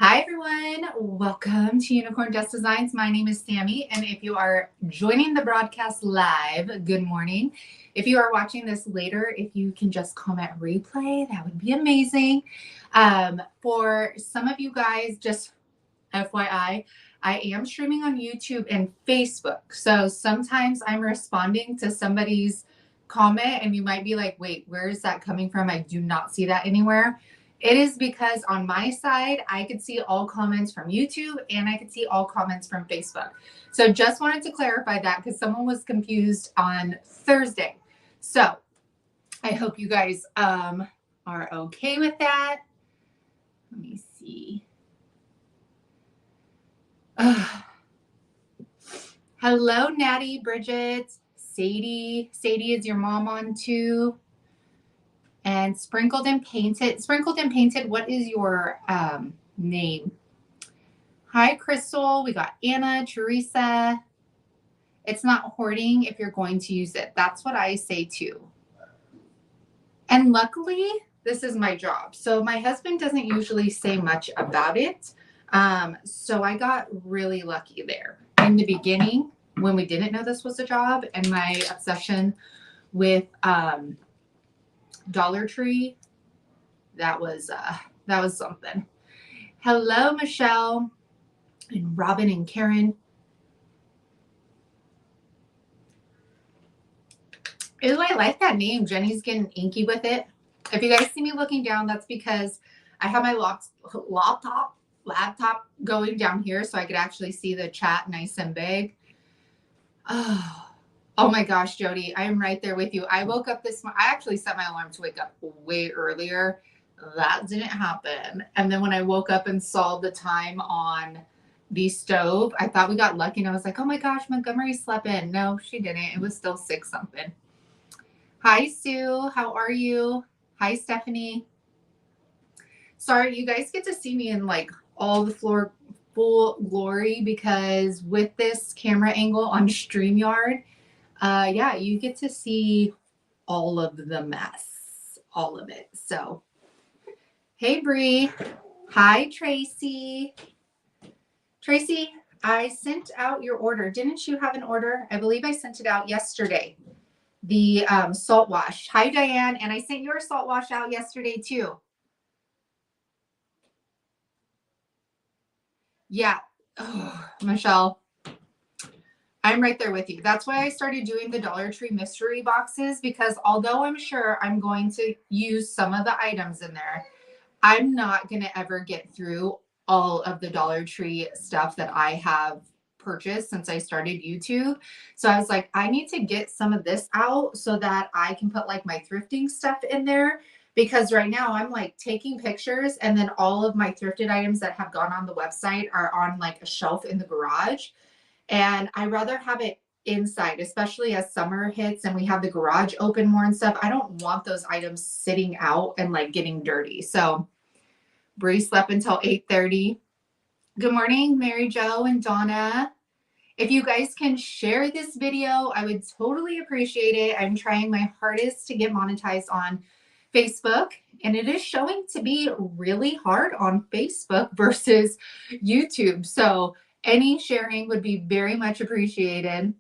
Hi everyone, welcome to Unicorn Dust Designs. My name is Sammy, and if you are joining the broadcast live, good morning. If you are watching this later, if you can just comment replay, that would be amazing. For some of you guys, just FYI, I am streaming on YouTube and Facebook. So sometimes I'm responding to somebody's comment and you might be like, wait, where is that coming from? I do not see that anywhere. It is because on my side, I could see all comments from YouTube and I could see all comments from Facebook. So just wanted to clarify that because someone was confused on Thursday. So I hope you guys are okay with that. Let me see. Hello, Natty, Bridget, Sadie. Sadie, is your mom on too? And Sprinkled and Painted. Sprinkled and Painted, what is your name? Hi, Crystal. We got Anna, Teresa. It's not hoarding if you're going to use it. That's what I say too. And luckily, this is my job. So my husband doesn't usually say much about it. So I got really lucky there. In the beginning, when we didn't know this was a job, and my obsession with Dollar Tree, that was something. Hello, Michelle and Robin and Karen. Ooh, I like that name. Jenny's getting inky with it. If you guys see me looking down, that's because I have my laptop going down here so I could actually see the chat nice and big. Oh my gosh, Jody, I am right there with you. I woke up this morning. I actually set my alarm to wake up way earlier. That didn't happen. And then when I woke up and saw the time on the stove, I thought we got lucky and I was like, oh my gosh, Montgomery slept in. No, she didn't. It was still 6 something. Hi, Sue. How are you? Hi, Stephanie. Sorry, you guys get to see me in like all the full glory because with this camera angle on StreamYard, yeah, you get to see all of the mess, all of it. So, hey, Bree. Hi, Tracy. Tracy, I sent out your order. Didn't you have an order? I believe I sent it out yesterday. The salt wash. Hi, Diane. And I sent your salt wash out yesterday too. Yeah. Oh, Michelle, I'm right there with you. That's why I started doing the Dollar Tree mystery boxes, because although I'm sure I'm going to use some of the items in there, I'm not going to ever get through all of the Dollar Tree stuff that I have purchased since I started YouTube. So I was like, I need to get some of this out so that I can put like my thrifting stuff in there. Because right now I'm like taking pictures and then all of my thrifted items that have gone on the website are on like a shelf in the garage. And I rather have it inside, especially as summer hits and we have the garage open more and stuff. I don't want those items sitting out and like getting dirty. So Bree slept until 8:30. Good morning, Mary Jo and Donna. If you guys can share this video, I would totally appreciate it. I'm trying my hardest to get monetized on Facebook, and it is showing to be really hard on Facebook versus YouTube. So any sharing would be very much appreciated.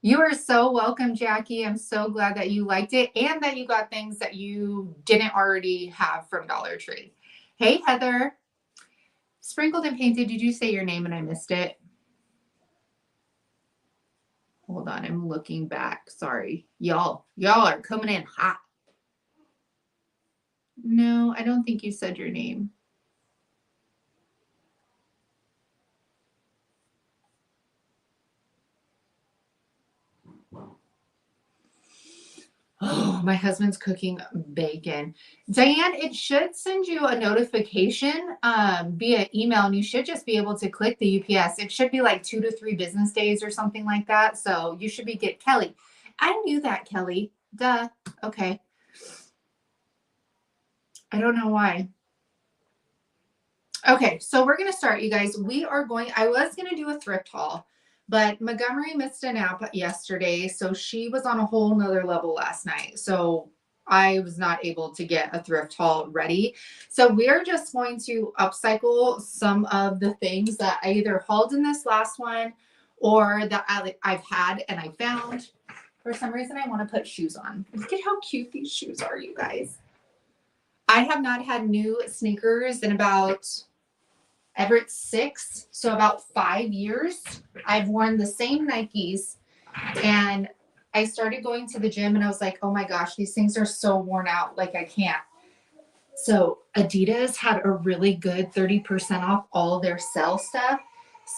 You are so welcome, Jackie. I'm so glad that you liked it and that you got things that you didn't already have from Dollar Tree. Hey, Heather. Sprinkled and Painted, did you say your name and I missed it? Hold on, I'm looking back. Sorry. Y'all are coming in hot. No, I don't think you said your name. Oh, my husband's cooking bacon. Diane, it should send you a notification via email, and you should just be able to click the UPS. It should be like 2 to 3 business days or something like that. So you should be get Kelly. I knew that, Kelly. Duh. Okay. I don't know why. Okay, so we're going to start, you guys. I was going to do a thrift haul, but Montgomery missed a nap yesterday, so she was on a whole nother level last night. So I was not able to get a thrift haul ready. So we're just going to upcycle some of the things that I either hauled in this last one or that I've had and I found. For some reason, I want to put shoes on. Look at how cute these shoes are, you guys. I have not had new sneakers in about Everett 6, so about 5 years. I've worn the same Nikes, and I started going to the gym and I was like, oh my gosh, these things are so worn out. Like I can't. So Adidas had a really good 30% off all their sale stuff.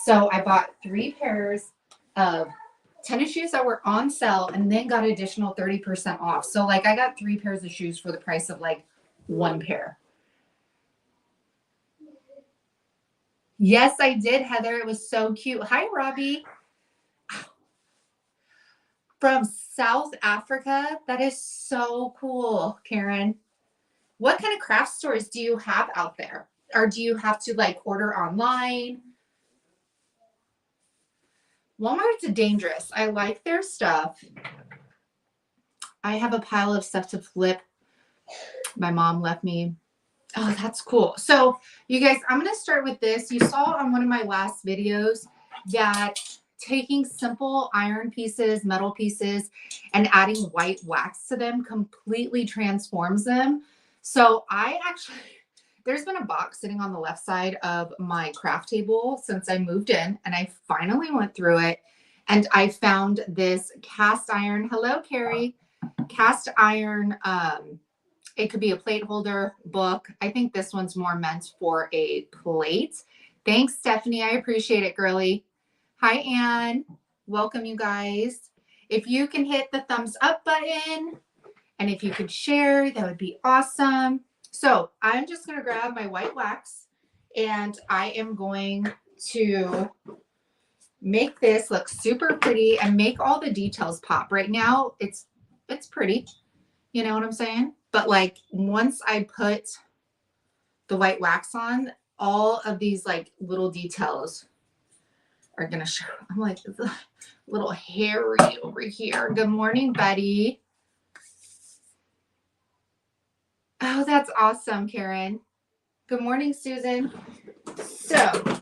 So I bought 3 pairs of tennis shoes that were on sale and then got additional 30% off. So like I got 3 pairs of shoes for the price of like 1 pair. Yes, I did, Heather. It was so cute. Hi, Robbie. From South Africa. That is so cool, Karen. What kind of craft stores do you have out there? Or do you have to like order online? Walmart's dangerous. I like their stuff. I have a pile of stuff to flip. My mom left me. Oh, that's cool. So you guys, I'm going to start with this. You saw on one of my last videos that taking simple iron pieces, metal pieces, and adding white wax to them completely transforms them. So there's been a box sitting on the left side of my craft table since I moved in, and I finally went through it and I found this cast iron. Hello, Carrie. Cast iron, it could be a plate holder, book. I think this one's more meant for a plate. Thanks, Stephanie. I appreciate it, girly. Hi, Anne. Welcome, you guys. If you can hit the thumbs up button and if you could share, that would be awesome. So I'm just going to grab my white wax and I am going to make this look super pretty and make all the details pop. Right now, it's pretty. You know what I'm saying? But like once I put the white wax on, all of these like little details are going to show. I'm like a little hairy over here. Good morning, Betty. Oh, that's awesome, Karen. Good morning, Susan. So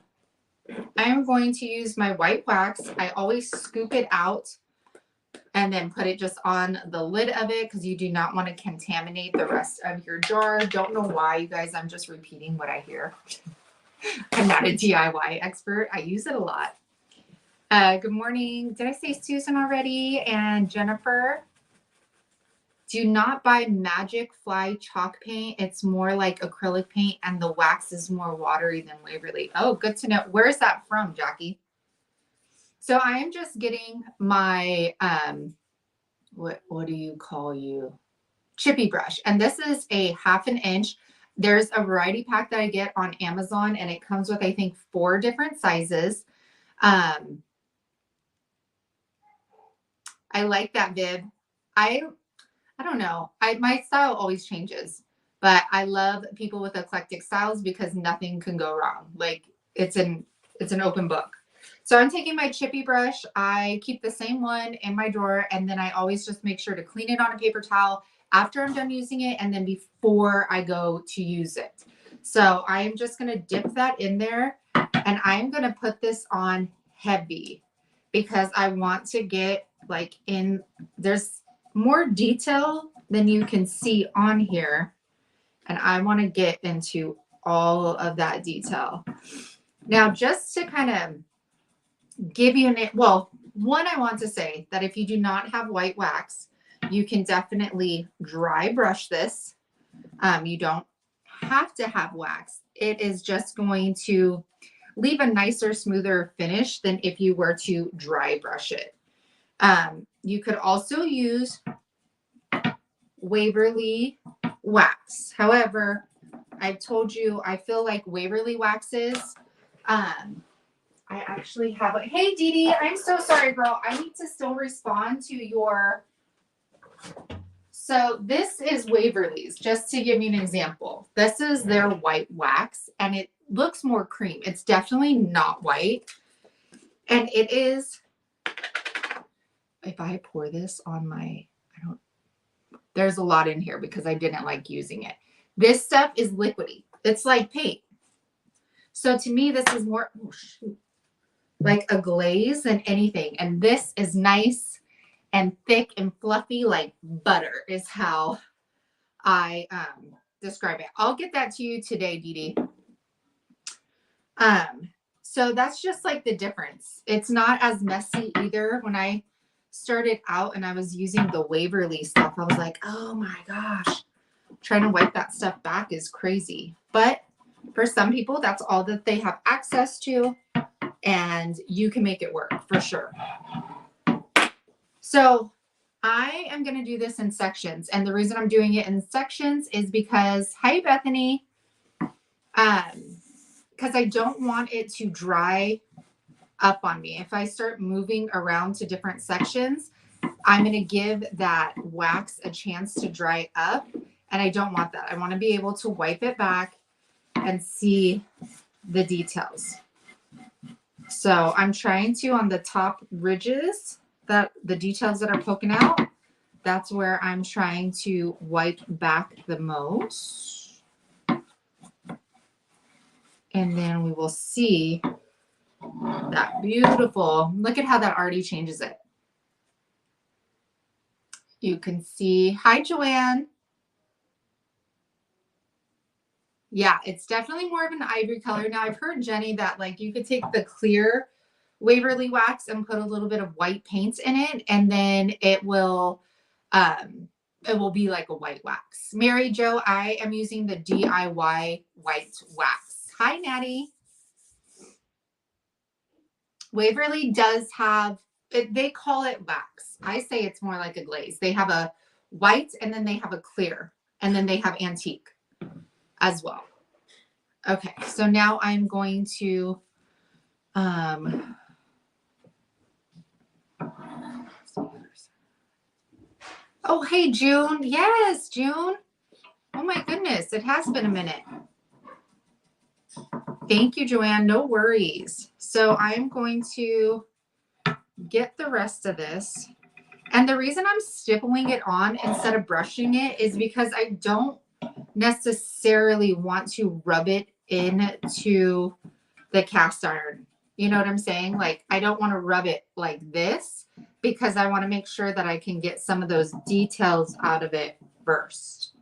I am going to use my white wax. I always scoop it out and then put it just on the lid of it because you do not want to contaminate the rest of your jar. Don't know why, you guys. I'm just repeating what I hear. I'm not a DIY expert. I use it a lot. Good morning. Did I say Susan already? And Jennifer. Do not buy Magic Fly chalk paint. It's more like acrylic paint and the wax is more watery than Waverly. Oh, good to know. Where's that from, Jackie? So I am just getting my, what do you call you? Chippy brush. And this is a 1/2 inch. There's a variety pack that I get on Amazon and it comes with, I think, 4 different sizes. I like that, Viv. I don't know. My style always changes, but I love people with eclectic styles because nothing can go wrong. Like it's an open book. So I'm taking my chippy brush. I keep the same one in my drawer, and then I always just make sure to clean it on a paper towel after I'm done using it and then before I go to use it. So I'm just going to dip that in there, and I'm going to put this on heavy because I want to get like there's more detail than you can see on here, and I want to get into all of that detail. Now, just to kind of give you I want to say that if you do not have white wax, you can definitely dry brush this. You don't have to have wax. It is just going to leave a nicer, smoother finish than if you were to dry brush it. You could also use Waverly wax. However, I've told you I feel like Waverly waxes. I actually have a, hey Dee Dee, I'm so sorry, girl. I need to still respond to your. So this is Waverly's, just to give you an example. This is their white wax and it looks more cream. It's definitely not white. And it is, if I pour this on my, There's a lot in here because I didn't like using it. This stuff is liquidy. It's like paint. So to me, this is more like a glaze than anything. And this is nice and thick and fluffy like butter is how I describe it. I'll get that to you today, Dee Dee. So that's just like the difference. It's not as messy either. When I started out and I was using the Waverly stuff, I was like, oh my gosh, trying to wipe that stuff back is crazy. But for some people, that's all that they have access to, and you can make it work for sure. So I am going to do this in sections. And the reason I'm doing it in sections is because, hi, Bethany, because I don't want it to dry up on me. If I start moving around to different sections, I'm going to give that wax a chance to dry up. And I don't want that. I want to be able to wipe it back and see the details. So I'm trying to, on the top ridges, that the details that are poking out, that's where I'm trying to wipe back the most. And then we will see that beautiful, look at how that already changes it. You can see, hi, Joanne. Yeah, it's definitely more of an ivory color. Now I've heard, Jenny, that like you could take the clear Waverly wax and put a little bit of white paint in it, and then it will be like a white wax. Mary Jo, I am using the DIY white wax. Hi, Natty. Waverly does have, they call it wax. I say it's more like a glaze. They have a white and then they have a clear, and then they have antique as well. Okay, so now I'm going to oh, hey, June. Yes, June. Oh my goodness, it has been a minute. Thank you, Joanne. No worries. So I'm going to get the rest of this. And the reason I'm stippling it on instead of brushing it is because I don't necessarily want to rub it into the cast iron. You know what I'm saying? Like, I don't want to rub it like this because I want to make sure that I can get some of those details out of it first.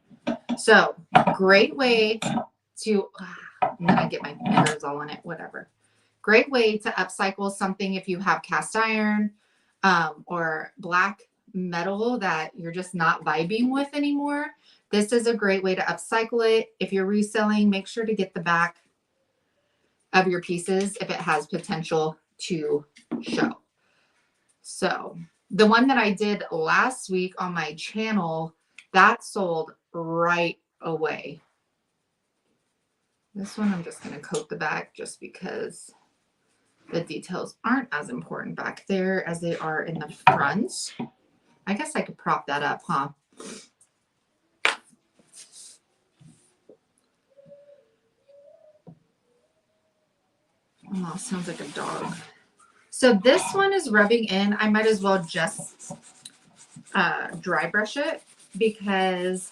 So, great way to, and then I get my fingers all in it, whatever. Great way to upcycle something if you have cast iron or black metal that you're just not vibing with anymore. This is a great way to upcycle it. If you're reselling, make sure to get the back of your pieces if it has potential to show. So the one that I did last week on my channel, that sold right away. This one I'm just going to coat the back just because the details aren't as important back there as they are in the front. I guess I could prop that up, huh? Oh, sounds like a dog. So this one is rubbing in. I might as well just dry brush it because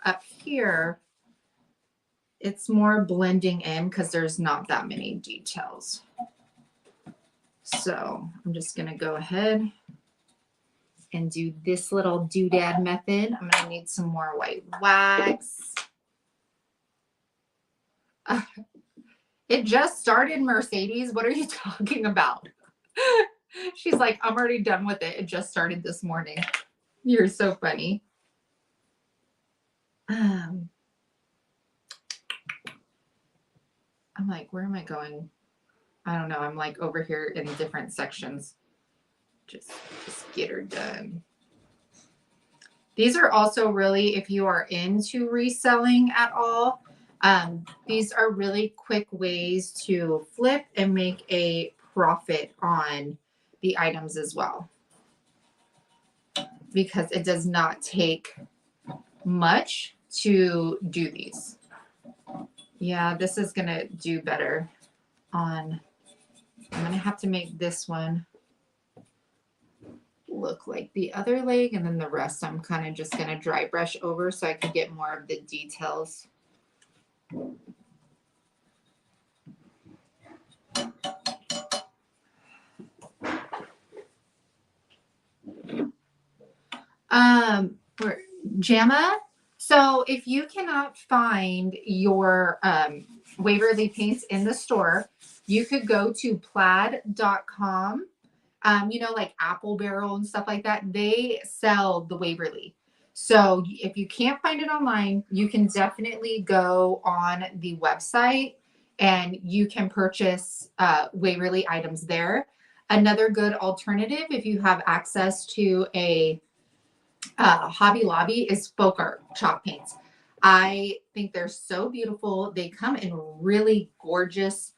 up here it's more blending in because there's not that many details. So I'm just going to go ahead and do this little doodad method. I'm going to need some more white wax. It just started, Mercedes. What are you talking about? She's like, I'm already done with it. It just started this morning. You're so funny. I'm like, where am I going? I don't know. I'm like over here in different sections. Just get her done. These are also really, if you are into reselling at all, these are really quick ways to flip and make a profit on the items as well, because it does not take much to do these. Yeah, this is going to do better on, I'm going to have to make this one. look like the other leg, and then the rest I'm kind of just going to dry brush over so I can get more of the details. For Gemma, so if you cannot find your Waverly paints in the store, you could go to plaid.com. You know, like Apple Barrel and stuff like that. They sell the Waverly. So if you can't find it online, you can definitely go on the website and you can purchase Waverly items there. Another good alternative, if you have access to a Hobby Lobby, is folk art chalk paints. I think they're so beautiful. They come in really gorgeous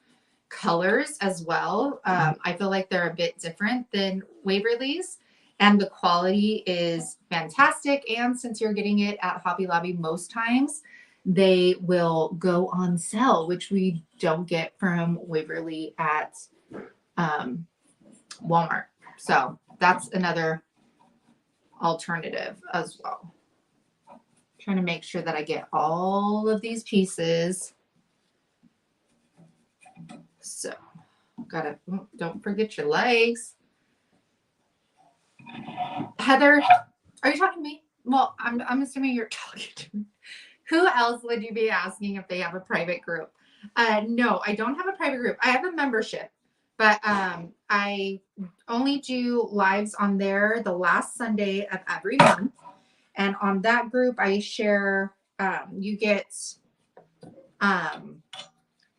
colors as well. I feel like they're a bit different than Waverly's, and the quality is fantastic. And since you're getting it at Hobby Lobby, most times they will go on sale, which we don't get from Waverly at Walmart. So that's another alternative as well. Trying to make sure that I get all of these pieces. So gotta, don't forget your legs. Heather, are you talking to me? Well, I'm assuming you're talking to me. Who else would you be asking if they have a private group? No, I don't have a private group. I have a membership, but I only do lives on there the last Sunday of every month. And on that group, I share, you get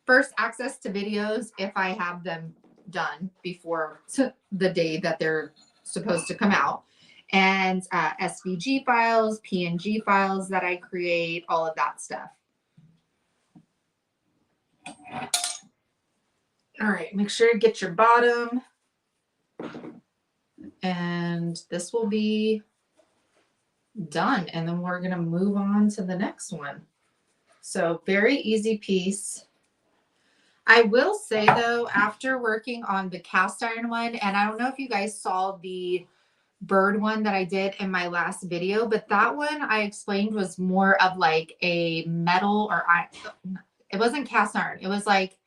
first access to videos if I have them done before the day that they're supposed to come out. And SVG files, PNG files that I create, all of that stuff. All right, make sure to get your bottom. And this will be done. And then we're going to move on to the next one. So very easy piece. I will say though, after working on the cast iron one, and I don't know if you guys saw the bird one that I did in my last video, but that one I explained was more of like a metal, or it wasn't cast iron. It was like,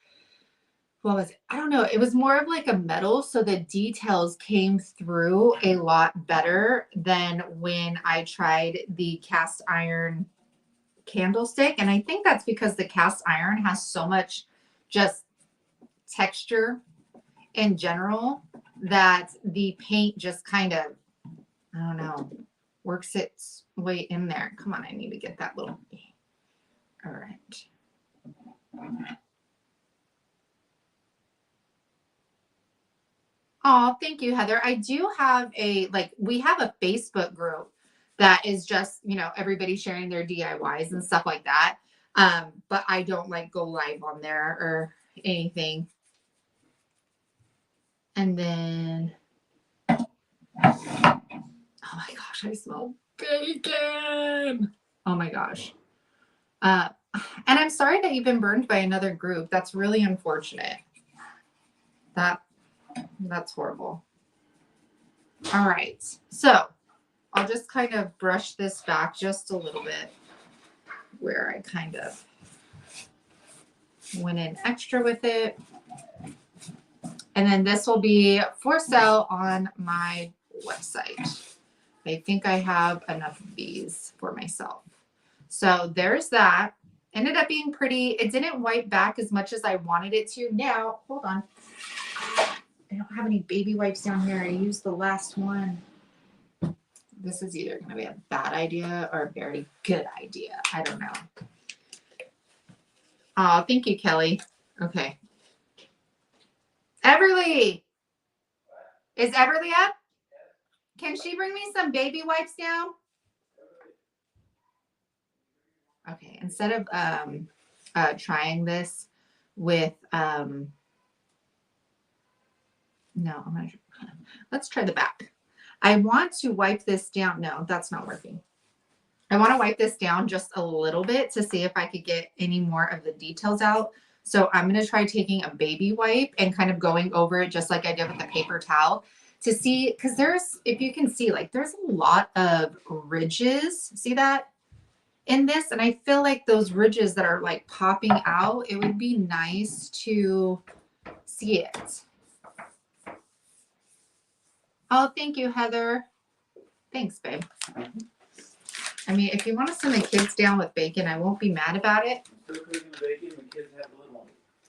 what was it? I don't know. It was more of like a metal. So the details came through a lot better than when I tried the cast iron candlestick. And I think that's because the cast iron has so much just texture in general that the paint just kind of, I don't know, works its way in there. Come on, I need to get that little. All right. Oh, thank you, Heather. I do have we have a Facebook group that is just, you know, everybody sharing their DIYs and stuff like that. But I don't like go live on there or anything. And then, oh my gosh, I smell bacon. Oh my gosh. And I'm sorry that you've been burned by another group. That's really unfortunate. That's horrible. All right. So I'll just kind of brush this back just a little bit where I kind of went in extra with it. And then this will be for sale on my website. I think I have enough of these for myself. So there's that. Ended up being pretty. It didn't wipe back as much as I wanted it to. Now, hold on. I don't have any baby wipes down here. I used the last one. This is either going to be a bad idea or a very good idea. I don't know. Oh, thank you, Kelly. Okay. Everly. Is Everly up? Can she bring me some baby wipes down? Okay. Instead of trying this with no, let's try the back. I want to wipe this down. No, that's not working. I want to wipe this down just a little bit to see if I could get any more of the details out. So I'm going to try taking a baby wipe and kind of going over it just like I did with the paper towel to see, because there's, if you can see, like there's a lot of ridges. See that in this? And I feel like those ridges that are like popping out, it would be nice to see it. Oh, thank you, Heather. Thanks, babe. I mean, if you want to send the kids down with bacon, I won't be mad about it.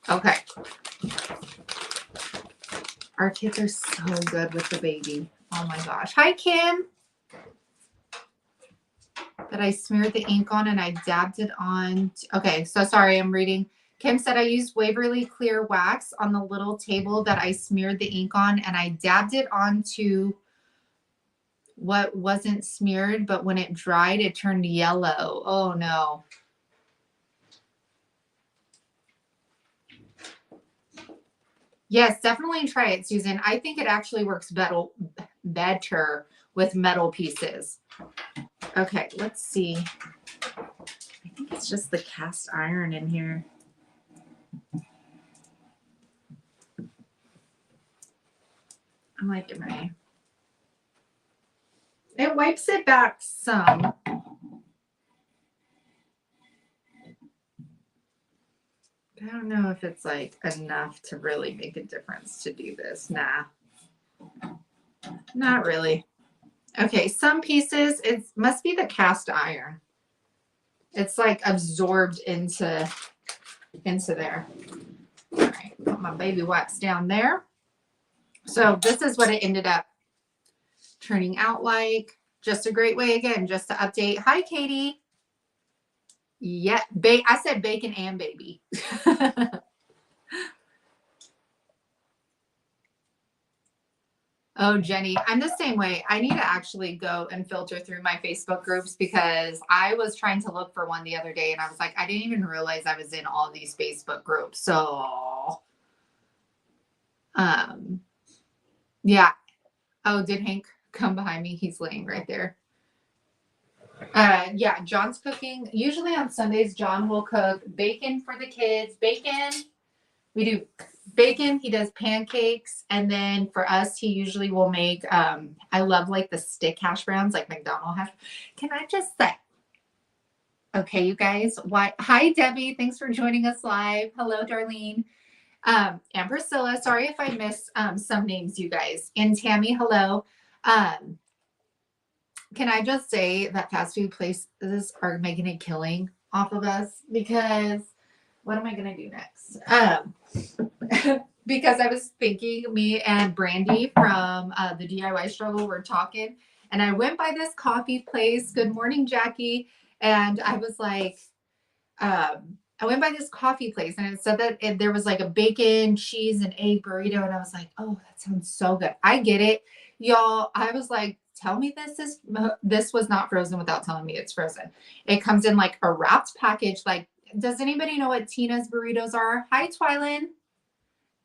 Okay. Our kids are so good with the baby. Oh my gosh. Hi, Kim. That I smeared the ink on and I dabbed it on. Okay, so sorry, I'm reading. Kim said I used Waverly Clear Wax on the little table that I smeared the ink on, and I dabbed it onto what wasn't smeared, but when it dried, it turned yellow. Oh no. Yes, definitely try it, Susan. I think it actually works better with metal pieces. Okay, let's see. I think it's just the cast iron in here. I'm like, it wipes it back some. I don't know if it's like enough to really make a difference to do this. Nah, not really. Okay, some pieces, it must be the cast iron. It's like absorbed into there. All right, put my baby wipes down there. So this is what it ended up turning out like. Just a great way, again, just to update. Hi, Katie. Yeah, I said bacon and baby. Oh, Jenny, I'm the same way. I need to actually go and filter through my Facebook groups because I was trying to look for one the other day and I was like, I didn't even realize I was in all these Facebook groups. So, yeah. Oh, did Hank come behind me? He's laying right there. Yeah, John's cooking. Usually on Sundays, John will cook bacon for the kids. Bacon. We do bacon. He does pancakes. And then for us, he usually will make, I love like the stick hash browns, like McDonald's hash. Can I just say, okay, you guys, why? Hi, Debbie. Thanks for joining us live. Hello, Darlene. And Priscilla. Sorry if I missed some names, you guys. And Tammy, hello. Can I just say that fast food places are making a killing off of us? Because what am I going to do next? Because I was thinking, me and Brandy from the DIY Struggle were talking, and I went by this coffee place. Good morning, Jackie. And I was like, I went by this coffee place, and it said that there was like a bacon, cheese, and egg burrito. And I was like, oh, that sounds so good. I get it. Y'all, I was like, tell me this was not frozen without telling me it's frozen. It comes in like a wrapped package. Like, does anybody know what Tina's burritos are? Hi, Twilin.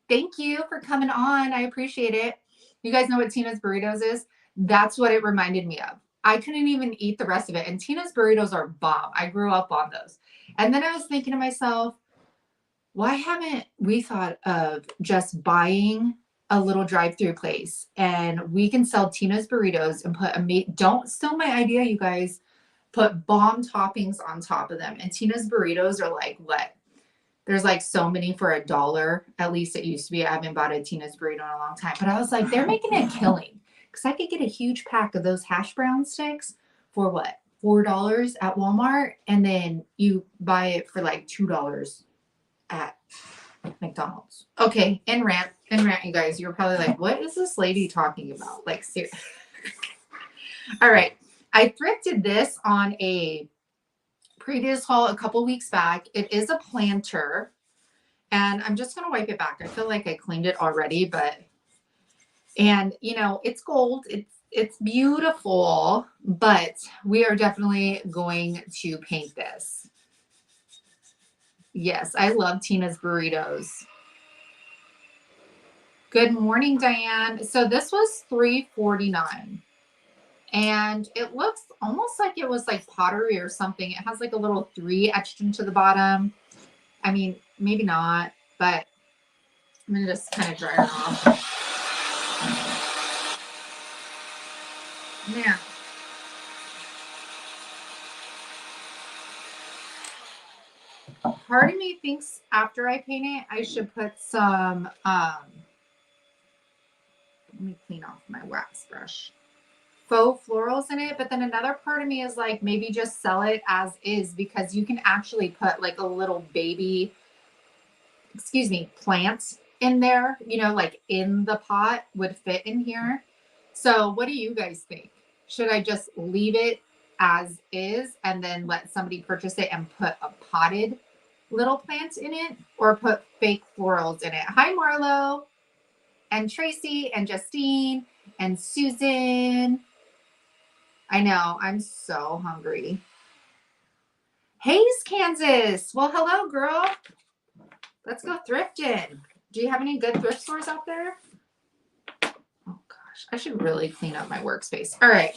Thank you for coming on. I appreciate it. You guys know what Tina's burritos is? That's what it reminded me of. I couldn't even eat the rest of it. And Tina's burritos are bomb. I grew up on those. And then I was thinking to myself, why haven't we thought of just buying a little drive-through place and we can sell Tina's burritos and put don't steal my idea, you guys. Put bomb toppings on top of them. And Tina's burritos are like what? There's like so many for $1. At least it used to be. I haven't bought a Tina's burrito in a long time. But I was like, they're making a killing. Because I could get a huge pack of those hash brown sticks for what? $4 at Walmart. And then you buy it for like $2 at McDonald's. Okay, and rant, you guys. You're probably like, what is this lady talking about? Like, seriously. All right. I thrifted this on a previous haul a couple weeks back. It is a planter, and I'm just going to wipe it back. I feel like I cleaned it already, and you know, it's gold. It's beautiful, but we are definitely going to paint this. Yes, I love Tina's burritos. Good morning, Diane. So this was $3.49. And it looks almost like it was like pottery or something. It has like a little 3 etched into the bottom. I mean, maybe not, but I'm going to just kind of dry it off. Now, part of me thinks after I paint it, I should put some, let me clean off my wax brush, faux florals in it. But then another part of me is like, maybe just sell it as is, because you can actually put like a little baby, plant in there, you know, like in the pot would fit in here. So what do you guys think? Should I just leave it as is and then let somebody purchase it and put a potted little plant in it, or put fake florals in it? Hi, Marlo and Tracy and Justine and Susan. I know, I'm so hungry. Hayes, Kansas. Well, hello, girl. Let's go thrifting. Do you have any good thrift stores out there? Oh gosh, I should really clean up my workspace. All right.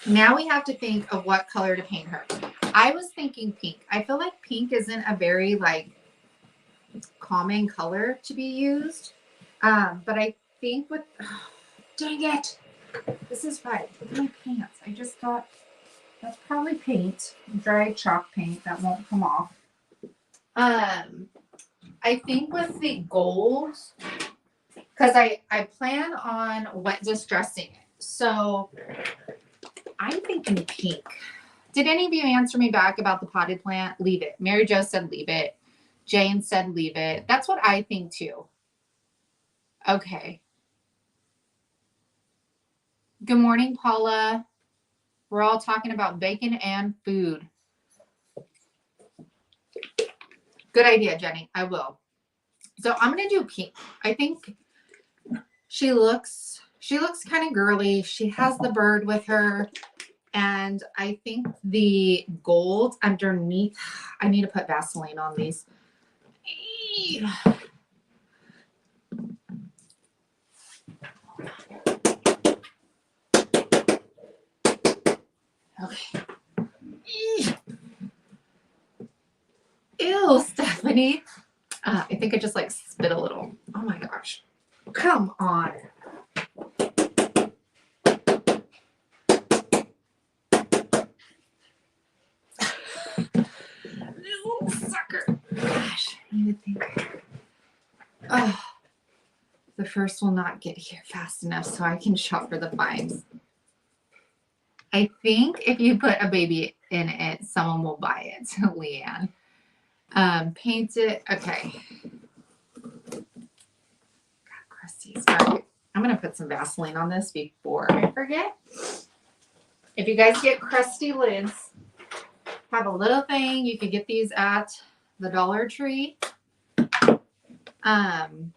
Now we have to think of what color to paint her. I was thinking pink. I feel like pink isn't a very like calming color to be used. But I think with, oh, dang it. This is right. Look at my pants. I just thought that's probably paint, dry chalk paint that won't come off. I think with the gold, because I plan on wet distressing it. So I'm thinking pink. Did any of you answer me back about the potted plant? Leave it. Mary Jo said leave it. Jane said leave it. That's what I think too. Okay. Good morning, Paula. We're all talking about bacon and food. Good idea, Jenny. I will. So I'm going to do pink. I think she looks kind of girly. She has the bird with her. And I think the gold underneath, I need to put Vaseline on these. Okay. Ew, Stephanie. I think I just like spit a little. Oh my gosh. Come on. This little sucker. Gosh, I need to think. Oh, the first will not get here fast enough so I can shop for the fines. I think if you put a baby in it, someone will buy it. Leanne. Paint it. Okay. Got crusty. Sorry. I'm going to put some Vaseline on this before I forget. If you guys get crusty lids, have a little thing. You could get these at the Dollar Tree. And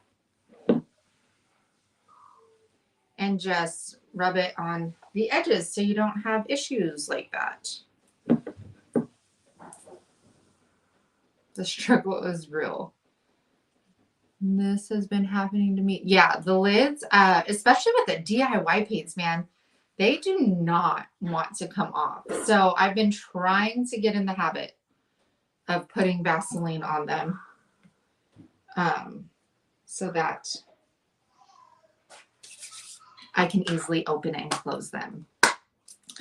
just rub it on the edges so you don't have issues like that. The struggle is real. This has been happening to me. Yeah, the lids, especially with the DIY paints, man, they do not want to come off. So I've been trying to get in the habit of putting Vaseline on them so that I can easily open and close them.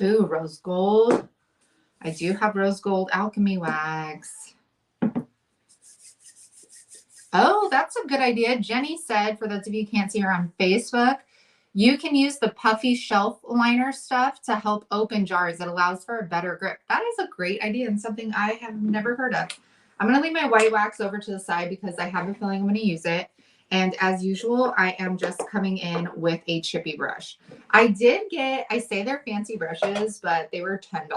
Ooh, rose gold. I do have rose gold alchemy wax. Oh, that's a good idea. Jenny said, for those of you who can't see her on Facebook, you can use the puffy shelf liner stuff to help open jars. It allows for a better grip. That is a great idea and something I have never heard of. I'm going to leave my white wax over to the side because I have a feeling I'm going to use it. And as usual, I am just coming in with a chippy brush. I say they're fancy brushes, but they were $10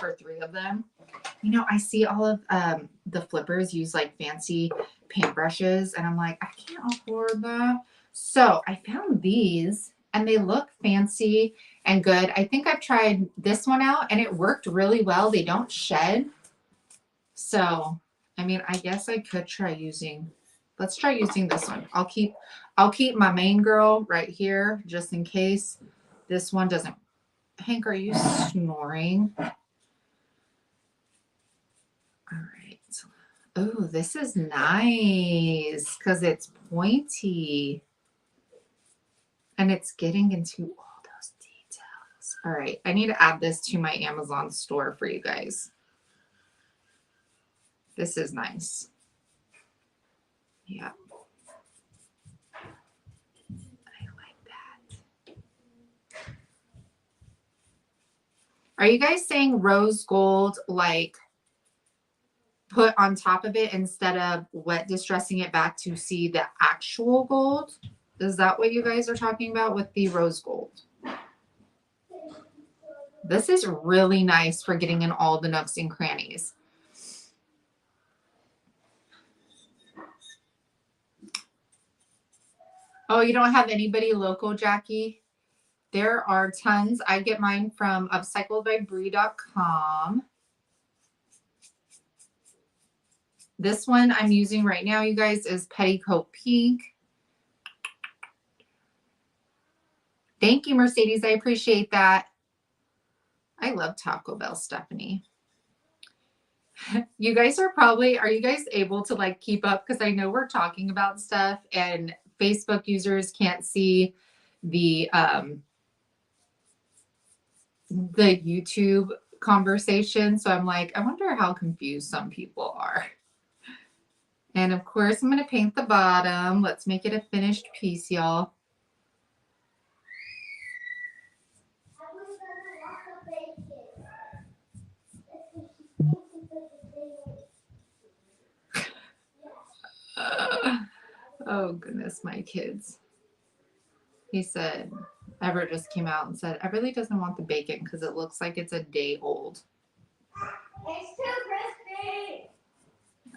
for 3 of them. You know, I see all of the flippers use like fancy paint brushes, and I'm like, I can't afford that. So I found these, and they look fancy and good. I think I've tried this one out, and it worked really well. They don't shed. So, I mean, I guess I could try using. Let's try using this one. I'll keep my main girl right here just in case this one doesn't. Hank, are you snoring? All right. Oh, this is nice because it's pointy and it's getting into all those details. All right, I need to add this to my Amazon store for you guys. This is nice. Yeah. I like that. Are you guys saying rose gold like put on top of it instead of wet distressing it back to see the actual gold? Is that what you guys are talking about with the rose gold? This is really nice for getting in all the nooks and crannies. Oh, you don't have anybody local, Jackie? There are tons. I get mine from upcycledbybrie.com. This one I'm using right now, you guys, is Petticoat Pink. Thank you, Mercedes. I appreciate that. I love Taco Bell, Stephanie. You guys are you guys able to like keep up? Because I know we're talking about stuff and Facebook users can't see the YouTube conversation. So I'm like, I wonder how confused some people are. And of course, I'm going to paint the bottom. Let's make it a finished piece, y'all. Oh, goodness, my kids. He said, Ever just came out and said, Everly doesn't want the bacon because it looks like it's a day old. It's too crispy.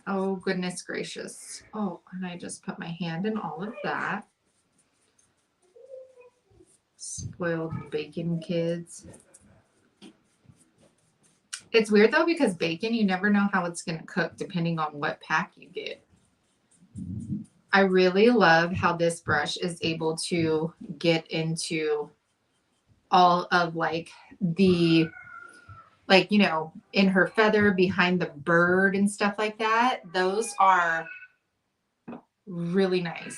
Oh, goodness gracious. Oh, and I just put my hand in all of that. Spoiled bacon kids. It's weird though, because bacon, you never know how it's going to cook depending on what pack you get. I really love how this brush is able to get into all of like the, like, you know, in her feather behind the bird and stuff like that. Those are really nice.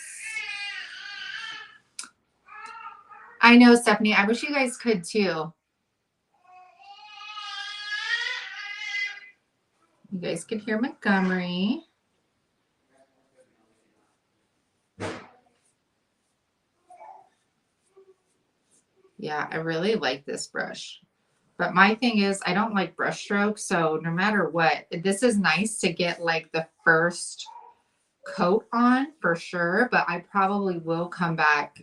I know, Stephanie. I wish you guys could too. You guys could hear Montgomery. Yeah, I really like this brush. But my thing is, I don't like brush strokes. So no matter what, this is nice to get like the first coat on for sure. But I probably will come back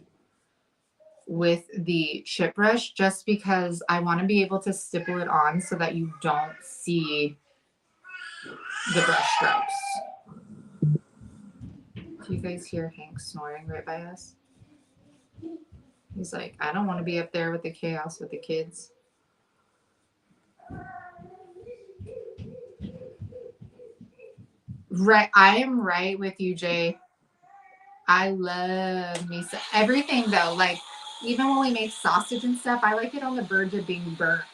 with the chip brush just because I want to be able to stipple it on so that you don't see the brush strokes. Do you guys hear Hank snoring right by us? He's like, I don't want to be up there with the chaos with the kids. Right. I am right with you, Jay. I love me everything though. Like even when we make sausage and stuff, I like it on the verge of being burnt.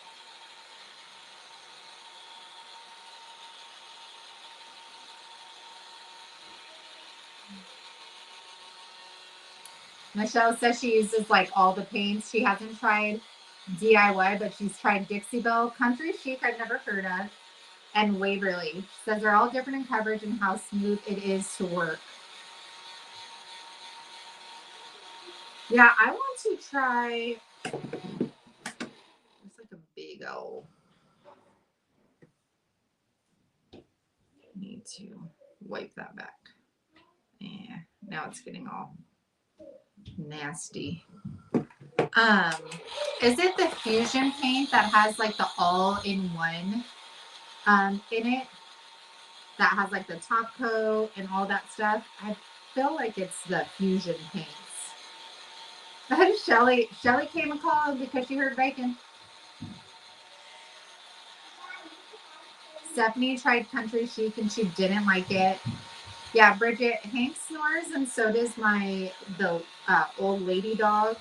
Michelle says she uses like all the paints. She hasn't tried DIY, but she's tried Dixie Belle, Country Chic, I've never heard of, and Waverly. She says they're all different in coverage and how smooth it is to work. Yeah, I want to try. It's like a big old. Need to wipe that back. Yeah, now it's getting all nasty. Is it the Fusion paint that has like the all-in-one in it? That has like the top coat and all that stuff? I feel like it's the Fusion paints. Shelly came and called because she heard bacon. Stephanie tried Country Chic and she didn't like it. Yeah, Bridget, Hank snores and so does the old lady dog.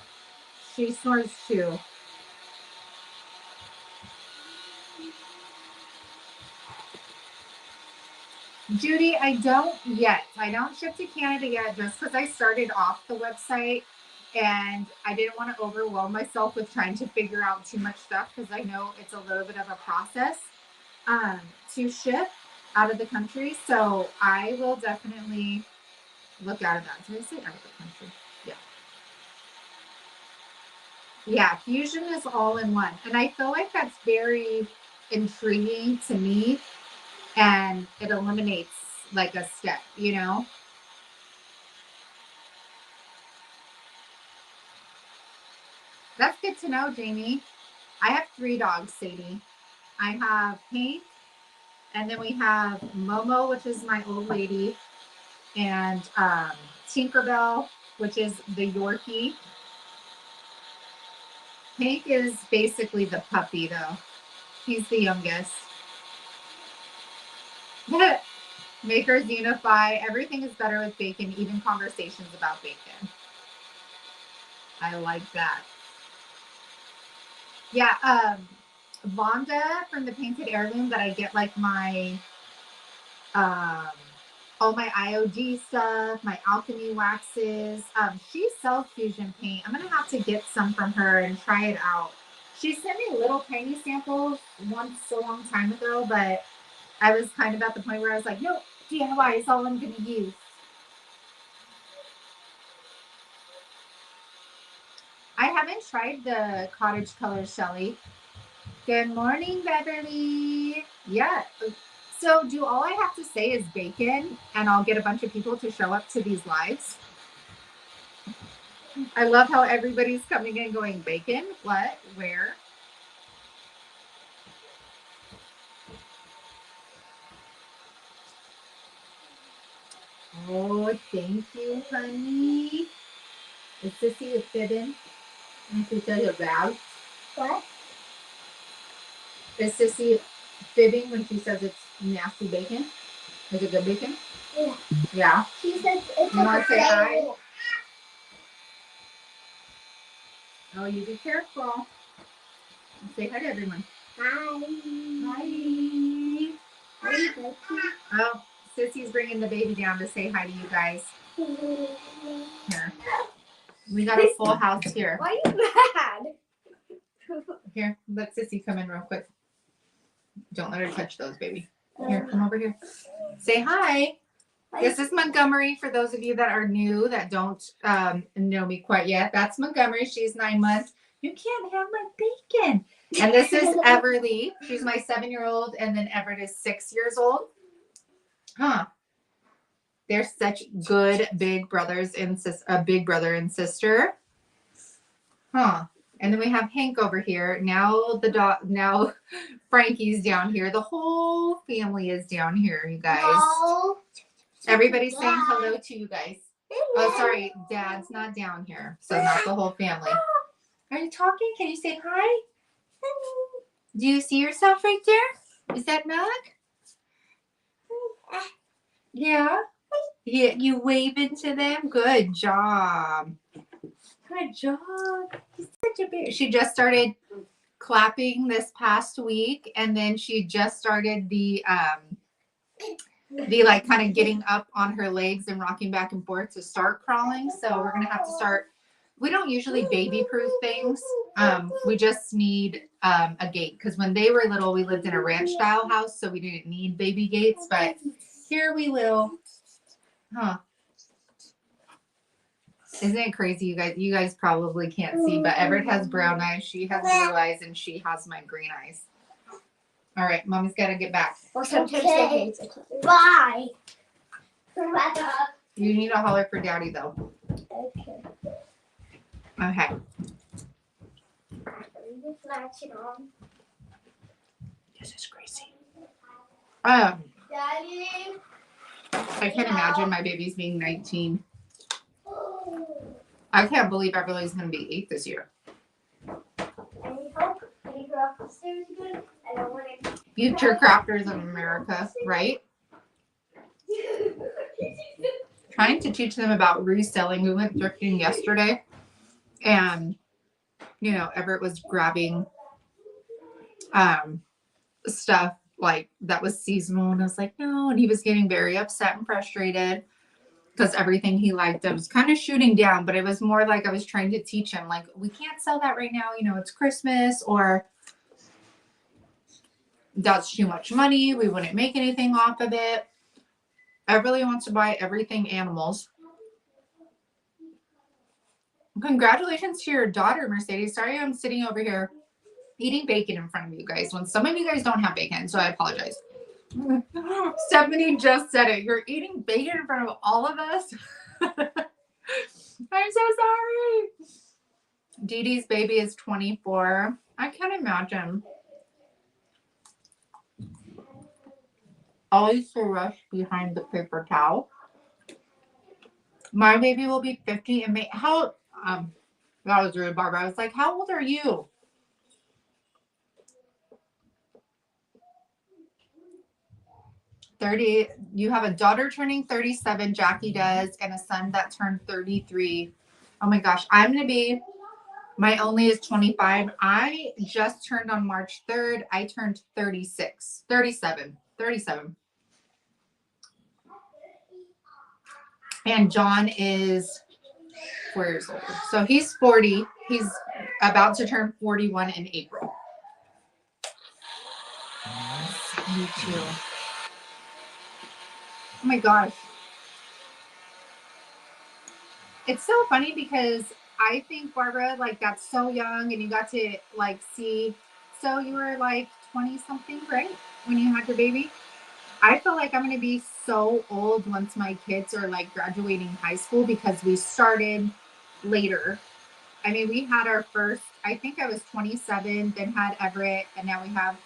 She snores too. Judy, I don't yet. I don't ship to Canada yet just because I started off the website And I didn't want to overwhelm myself with trying to figure out too much stuff because I know it's a little bit of a process to ship out of the country. So I will definitely look out of that. Did I say out of the country? Yeah. Yeah, Fusion is all in one. And I feel like that's very intriguing to me. And it eliminates like a step, you know? That's good to know, Jamie. I have 3 dogs, Sadie. I have Pink, and then we have Momo, which is my old lady, and Tinkerbell, which is the Yorkie. Pink is basically the puppy, though. He's the youngest. Makers unify. Everything is better with bacon, even conversations about bacon. I like that. Yeah, Vonda from the Painted Heirloom that I get like my all my IOD stuff, my alchemy waxes. She sells fusion paint. I'm gonna have to get some from her and try it out. She sent me little tiny samples once a long time ago, but I was kind of at the point where I was like, no, DIY is all I'm gonna use. I haven't tried the cottage color, Shelly. Good morning, Beverly. Yeah. So do all I have to say is bacon and I'll get a bunch of people to show up to these lives? I love how everybody's coming in going, bacon? What? Where? Oh, thank you, honey. Is Sissy a fibbing? I can tell you about. What? Is Sissy fibbing when she says it's nasty bacon? Is it good bacon? Yeah. Yeah? She says it's you want to say hi? Oh, you be careful. Say hi to everyone. Hi. Hi. Hi. Oh, Sissy's bringing the baby down to say hi to you guys. Here. We got a full house here. Why are you mad? Here, let Sissy come in real quick. Don't let her touch those, baby. Here, come over here. Say hi. This is Montgomery for those of you that are new that don't know me quite yet. That's Montgomery. She's 9 months. You can't have my bacon. And this is Everly. She's my 7-year-old, and then Everett is 6 years old. Huh. They're such good big brothers and big brother and sister. Huh. And then we have Hank over here. Now now Frankie's down here. The whole family is down here, you guys. No. Everybody's saying hello to you guys. Oh, sorry. Dad's not down here. So not the whole family. Are you talking? Can you say hi? Do you see yourself right there? Is that Meg? Yeah. Yeah, you waving to them? Good job. Good job. He's such a baby. She just started clapping this past week, and then she just started the like kind of getting up on her legs and rocking back and forth to start crawling. So we're gonna have to start. We don't usually baby proof things. We just need a gate because when they were little, we lived in a ranch style house, so we didn't need baby gates. But here we will. Huh. Isn't it crazy, you guys? You guys probably can't see, but Everett has brown eyes, she has blue eyes, and she has my green eyes. All right, Mommy's got to get back. Or sometimes they hate it. Bye. You need to holler for Daddy, though. Okay. Okay. This is crazy. Daddy. I can't imagine my baby's being 19. I can't believe Everly's going to be 8 this year. Any help? Can you go up the stairs again? I don't want to. Future crafters of America, right? Trying to teach them about reselling. We went thrifting yesterday, and you know, Everett was grabbing stuff like that was seasonal, and I was like, no, and he was getting very upset and frustrated because everything he liked, I was kind of shooting down, but it was more like I was trying to teach him, like, we can't sell that right now. You know, it's Christmas, or that's too much money. We wouldn't make anything off of it. Everybody wants to buy everything animals. Congratulations to your daughter, Mercedes. Sorry, I'm sitting over here eating bacon in front of you guys when some of you guys don't have bacon, so I apologize. Stephanie just said it. You're eating bacon in front of all of us. I'm so sorry. Dee Dee's baby is 24. I can't imagine. Always to rush behind the paper towel. My baby will be 50 in May. How, that was rude, Barbara. I was like, how old are you? 30. You have a daughter turning 37, Jackie does, and a son that turned 33. Oh my gosh, I'm going to be, my only is 25. I just turned on March 3rd. I turned 37. And John is 4 years older. So he's 40. He's about to turn 41 in April. Me too. Oh my gosh. It's so funny because I think, Barbara, like, that's so young, and you got to like see, so you were like 20 something, right? When you had your baby. I feel like I'm going to be so old once my kids are like graduating high school, because we started later. I mean, we had our first, I think I was 27, then had Everett, and now we have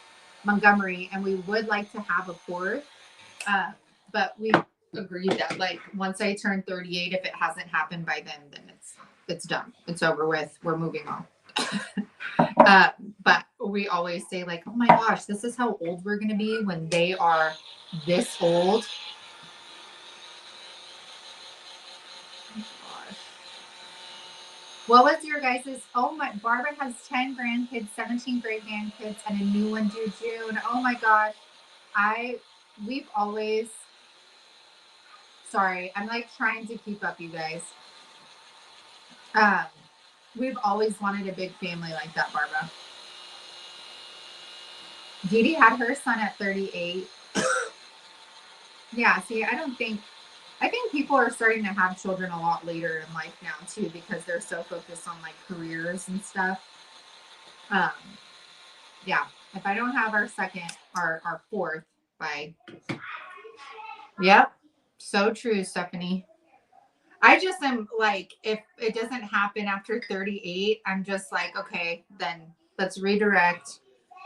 Montgomery, and we would like to have a fourth. But we agreed that, like, once I turn 38, if it hasn't happened by then it's done. It's over with. We're moving on. But we always say, like, oh my gosh, this is how old we're gonna be when they are this old. What was your guys's? Oh my, Barbara has 10 grandkids, 17 great grandkids, and a new one due June. Oh my gosh. We've always, sorry, I'm like trying to keep up, you guys. We've always wanted a big family like that, Barbara. Dee Dee had her son at 38. Yeah, see, I think people are starting to have children a lot later in life now too, because they're so focused on like careers and stuff. Yeah, if I don't have our fourth by, yep, so true, Stephanie. I just am like, if it doesn't happen after 38, I'm just like, okay, then let's redirect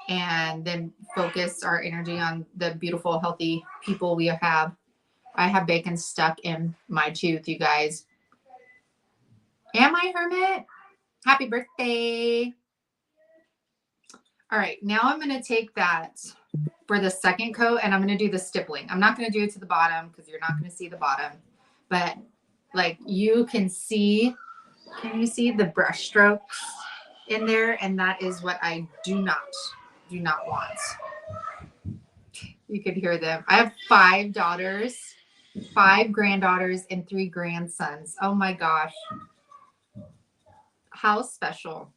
and then focus our energy on the beautiful, healthy people we have. I have bacon stuck in my tooth, you guys. Am I, Hermit? Happy birthday. All right, now I'm going to take that for the second coat, and I'm going to do the stippling. I'm not going to do it to the bottom because you're not going to see the bottom, but like you can see the brush strokes in there, and that is what I do not want. You could hear them. I have 5 daughters, 5 granddaughters, and 3 grandsons. Oh my gosh. How special.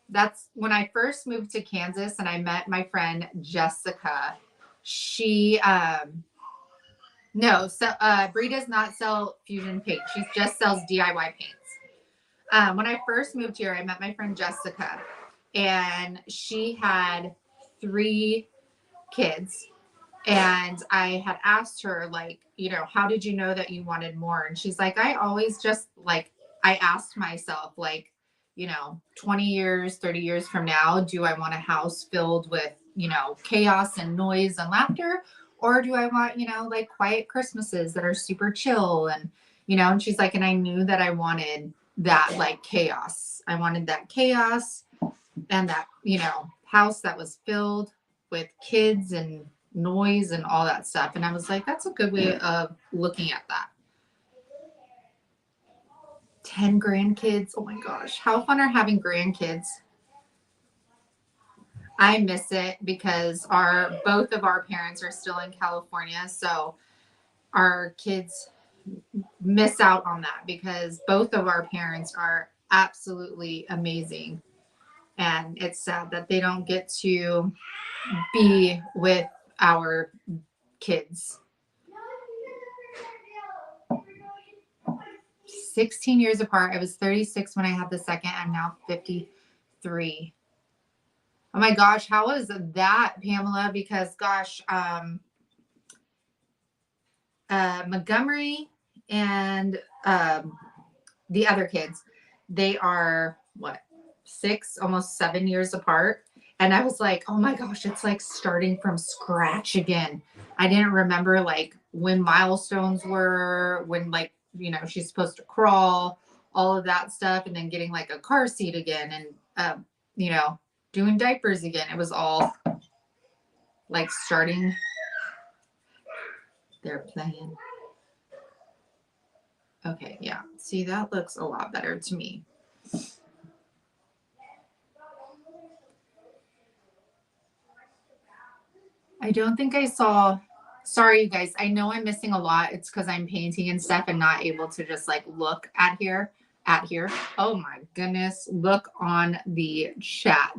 That's when I first moved to Kansas and I met my friend Jessica. She Bree does not sell fusion paint. She just sells DIY paints. When I first moved here, I met my friend Jessica, and she had 3 kids. And I had asked her, like, you know, how did you know that you wanted more? And she's like, I always just like, I asked myself, like, you know, 20 years, 30 years from now, do I want a house filled with, you know, chaos and noise and laughter? Or do I want, you know, like quiet Christmases that are super chill? And, you know, and she's like, and I knew that I wanted that like chaos. I wanted that chaos and that, you know, house that was filled with kids and noise and all that stuff. And I was like, that's a good way of looking at that. 10 grandkids. Oh my gosh. How fun are having grandkids? I miss it because both of our parents are still in California. So our kids miss out on that because both of our parents are absolutely amazing. And it's sad that they don't get to be with our kids. 16 years apart. I was 36 when I had the second. I'm now 53. Oh my gosh, how was that, Pamela? Because gosh, Montgomery and the other kids, they are what, 6, almost 7 years apart. And I was like, oh my gosh, it's like starting from scratch again. I didn't remember like when milestones were, when like, you know, she's supposed to crawl, all of that stuff, and then getting like a car seat again and, you know, doing diapers again. It was all like starting. They're playing. Okay, yeah. See, that looks a lot better to me. I don't think I saw. Sorry, you guys. I know I'm missing a lot. It's because I'm painting and stuff and not able to just like look at here. Oh my goodness. Look on the chat.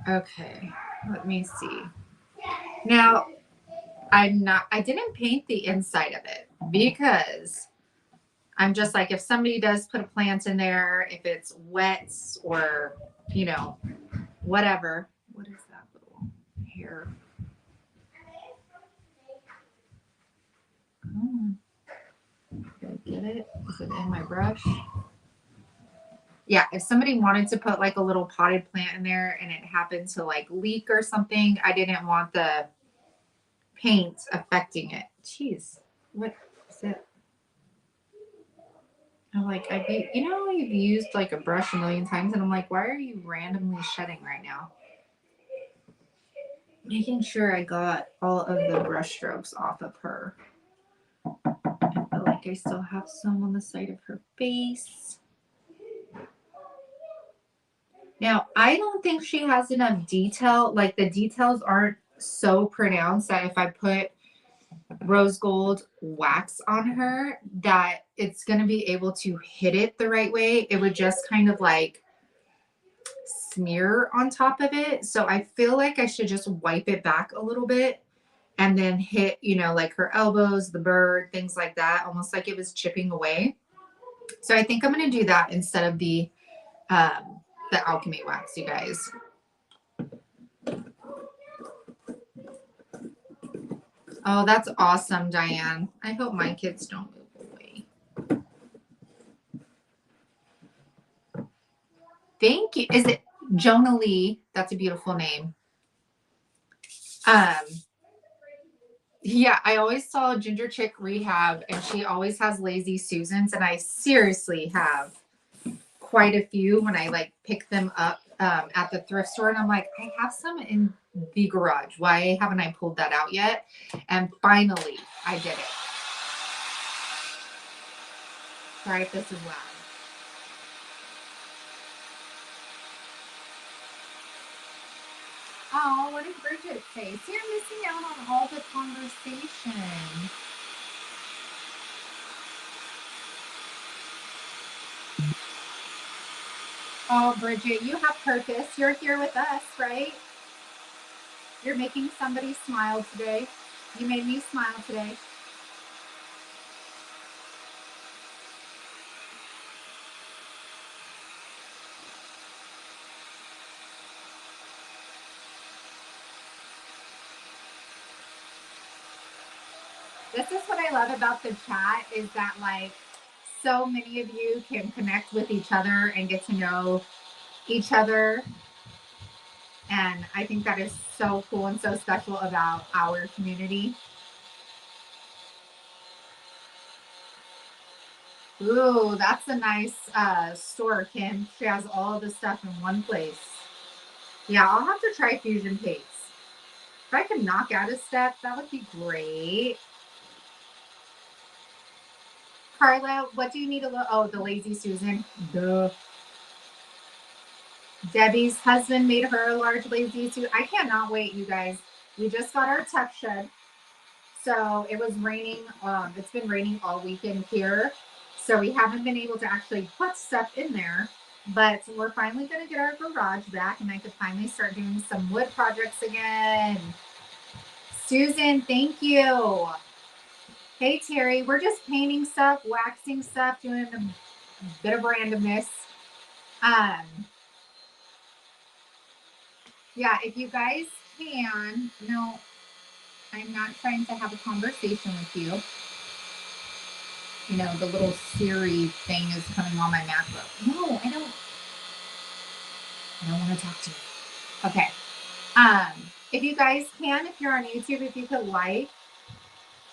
Okay, let me see. Now, I didn't paint the inside of it because I'm just like, if somebody does put a plant in there, if it's wet or, you know, whatever. What is that little hair? Come on. Did I get it? Is it in my brush? Yeah, if somebody wanted to put like a little potted plant in there and it happened to like leak or something, I didn't want the paint affecting it. Jeez, what is it? I'm like, you know, you've used like a brush a million times, and I'm like, why are you randomly shedding right now? Making sure I got all of the brush strokes off of her. I feel like I still have some on the side of her face. Now, I don't think she has enough detail. Like the details aren't so pronounced that if I put rose gold wax on her, that it's going to be able to hit it the right way. It would just kind of like smear on top of it. So I feel like I should just wipe it back a little bit and then hit, you know, like her elbows, the bird, things like that, almost like it was chipping away. So I think I'm going to do that instead of the alchemy wax, you guys. Oh, that's awesome, Diane. I hope my kids don't move away. Thank you. Is it Jonah Lee? That's a beautiful name. Yeah, I always saw Ginger Chick Rehab, and she always has Lazy Susans, and I seriously have quite a few when I like pick them up at the thrift store, and I'm like, I have some in the garage. Why haven't I pulled that out yet? And finally, I did it. Sorry if this is loud. Oh, what did Bridget say? So you're missing out on all the conversation. Oh, Bridget, you have purpose. You're here with us, right? You're making somebody smile today. You made me smile today. This is what I love about the chat, is that like so many of you can connect with each other and get to know each other. And I think that is so cool and so special about our community. Ooh, that's a nice store, Kim. She has all of the stuff in one place. Yeah, I'll have to try Fusion Paints. If I could knock out a step, that would be great. Carla, what do you need to look? Oh, the Lazy Susan. Duh. Debbie's husband made her a large Lazy Susan. I cannot wait, you guys. We just got our tuck shed. So it was raining. It's been raining all weekend here. So we haven't been able to actually put stuff in there. But we're finally going to get our garage back, and I could finally start doing some wood projects again. Susan, thank you. Hey, Terry, we're just painting stuff, waxing stuff, doing a bit of randomness. Yeah, if you guys can, no, I'm not trying to have a conversation with you. You know, the little Siri thing is coming on my MacBook. No, I don't want to talk to you. Okay. If you guys can, if you're on YouTube, if you could like,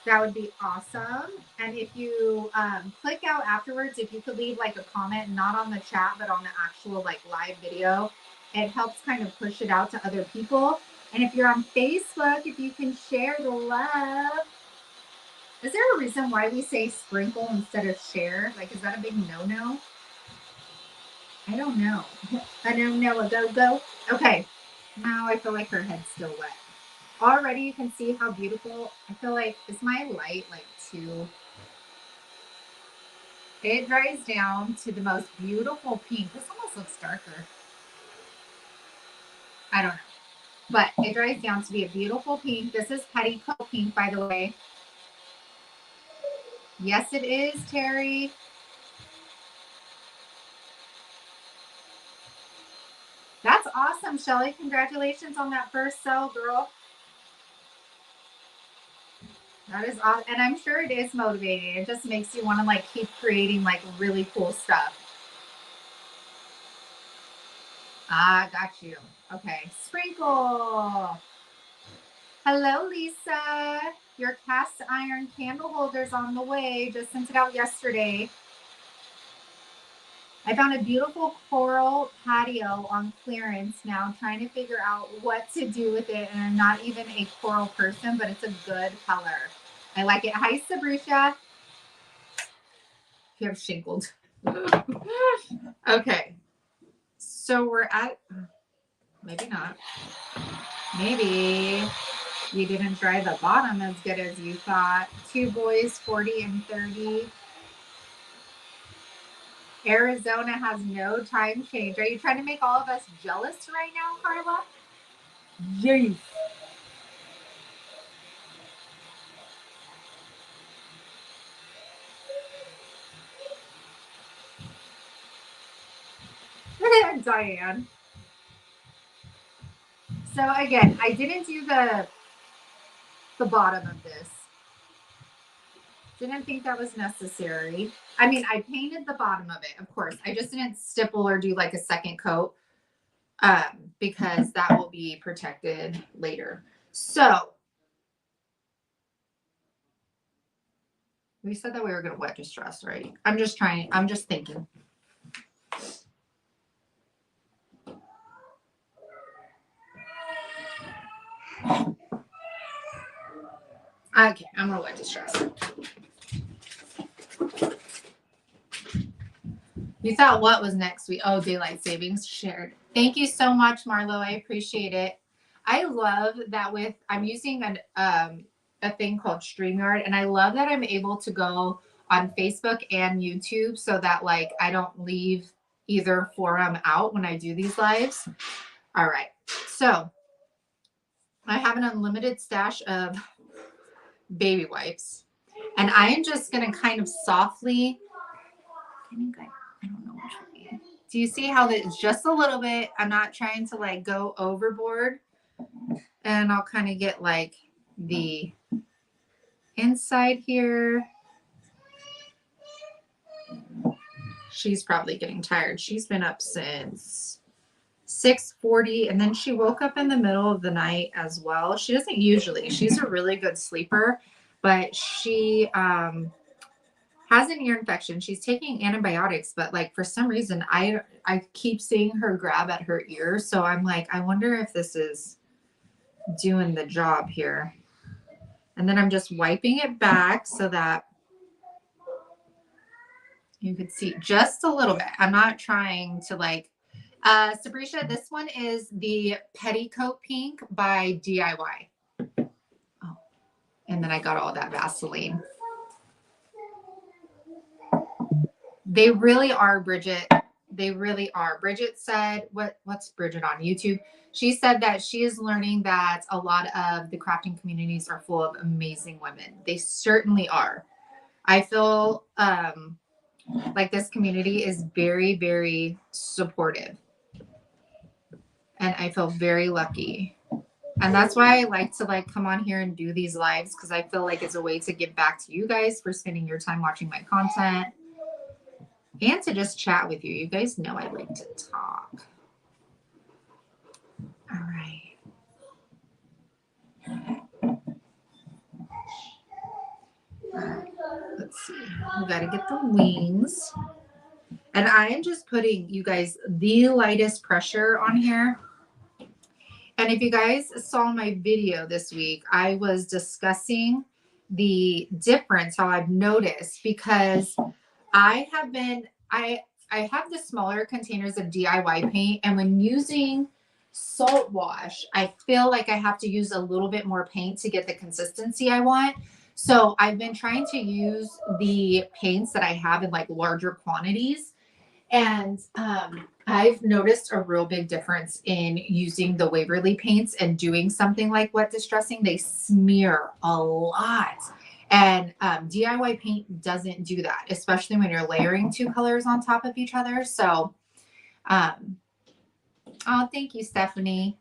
that would be awesome. And if you click out afterwards, if you could leave like a comment, not on the chat, but on the actual like live video, it helps kind of push it out to other people. And if you're on Facebook, if you can share the love. Is there a reason why we say sprinkle instead of share? Like, is that a big no-no? I don't know. I don't know. A go-go. Okay. Now I feel like her head's still wet. Already you can see how beautiful. I feel like, is my light like too? It dries down to the most beautiful pink. This almost looks darker. I don't know. But it dries down to be a beautiful pink. This is petticoat pink, by the way. Yes, it is, Terry. That's awesome, Shelly. Congratulations on that first sell, girl. That is awesome. And I'm sure it is motivating. It just makes you want to like keep creating like really cool stuff. Ah, got you. Okay. Sprinkle. Hello, Lisa. Your cast iron candle holder's on the way. Just sent it out yesterday. I found a beautiful coral patio on clearance now, trying to figure out what to do with it. And I'm not even a coral person, but it's a good color. I like it. Hi, Sabrina. You have shingled. Okay. So we're at, maybe not. Maybe you didn't dry the bottom as good as you thought. 2 boys, 40 and 30. Arizona has no time change. Are you trying to make all of us jealous right now, Carla? Yes. Diane. So again, I didn't do the bottom of this. Didn't think that was necessary. I mean, I painted the bottom of it, of course. I just didn't stipple or do like a second coat because that will be protected later. So we said that we were going to wet distress, right? I'm just thinking. Okay, I'm going to wet distress. You thought what was next week? Oh, daylight savings shared. Thank you so much, Marlo. I appreciate it. I love that I'm using a thing called StreamYard, and I love that I'm able to go on Facebook and YouTube so that like I don't leave either forum out when I do these lives. All right. So I have an unlimited stash of baby wipes, and I am just going to kind of softly, I don't know which way. Do you see how it's just a little bit? I'm not trying to like go overboard, and I'll kind of get like the inside here. She's probably getting tired. She's been up since 6:40, and then she woke up in the middle of the night as well. She doesn't usually. She's a really good sleeper, but she has an ear infection. She's taking antibiotics, but like for some reason I keep seeing her grab at her ear. So I'm like, I wonder if this is doing the job here. And then I'm just wiping it back so that you could see just a little bit. I'm not trying to like, Sabrina, this one is the Petticoat Pink by DIY. I got all that Vaseline. They really are, Bridget. They really are. Bridget said, what's Bridget on YouTube? She said that she is learning that a lot of the crafting communities are full of amazing women. They certainly are. I feel like this community is very, very supportive. And I feel very lucky. And that's why I like to like come on here and do these lives, because I feel like it's a way to give back to you guys for spending your time watching my content and to just chat with you. You guys know I like to talk. All right. Let's see. We got to get the wings. And I am just putting, you guys, the lightest pressure on here. And if you guys saw my video this week, I was discussing the difference, how I've noticed, because I have the smaller containers of DIY paint, and when using salt wash, I feel like I have to use a little bit more paint to get the consistency I want. So I've been trying to use the paints that I have in like larger quantities. And I've noticed a real big difference in using the Waverly paints and doing something like wet distressing. They smear a lot. And DIY paint doesn't do that, especially when you're layering two colors on top of each other. So, oh, thank you, Stephanie.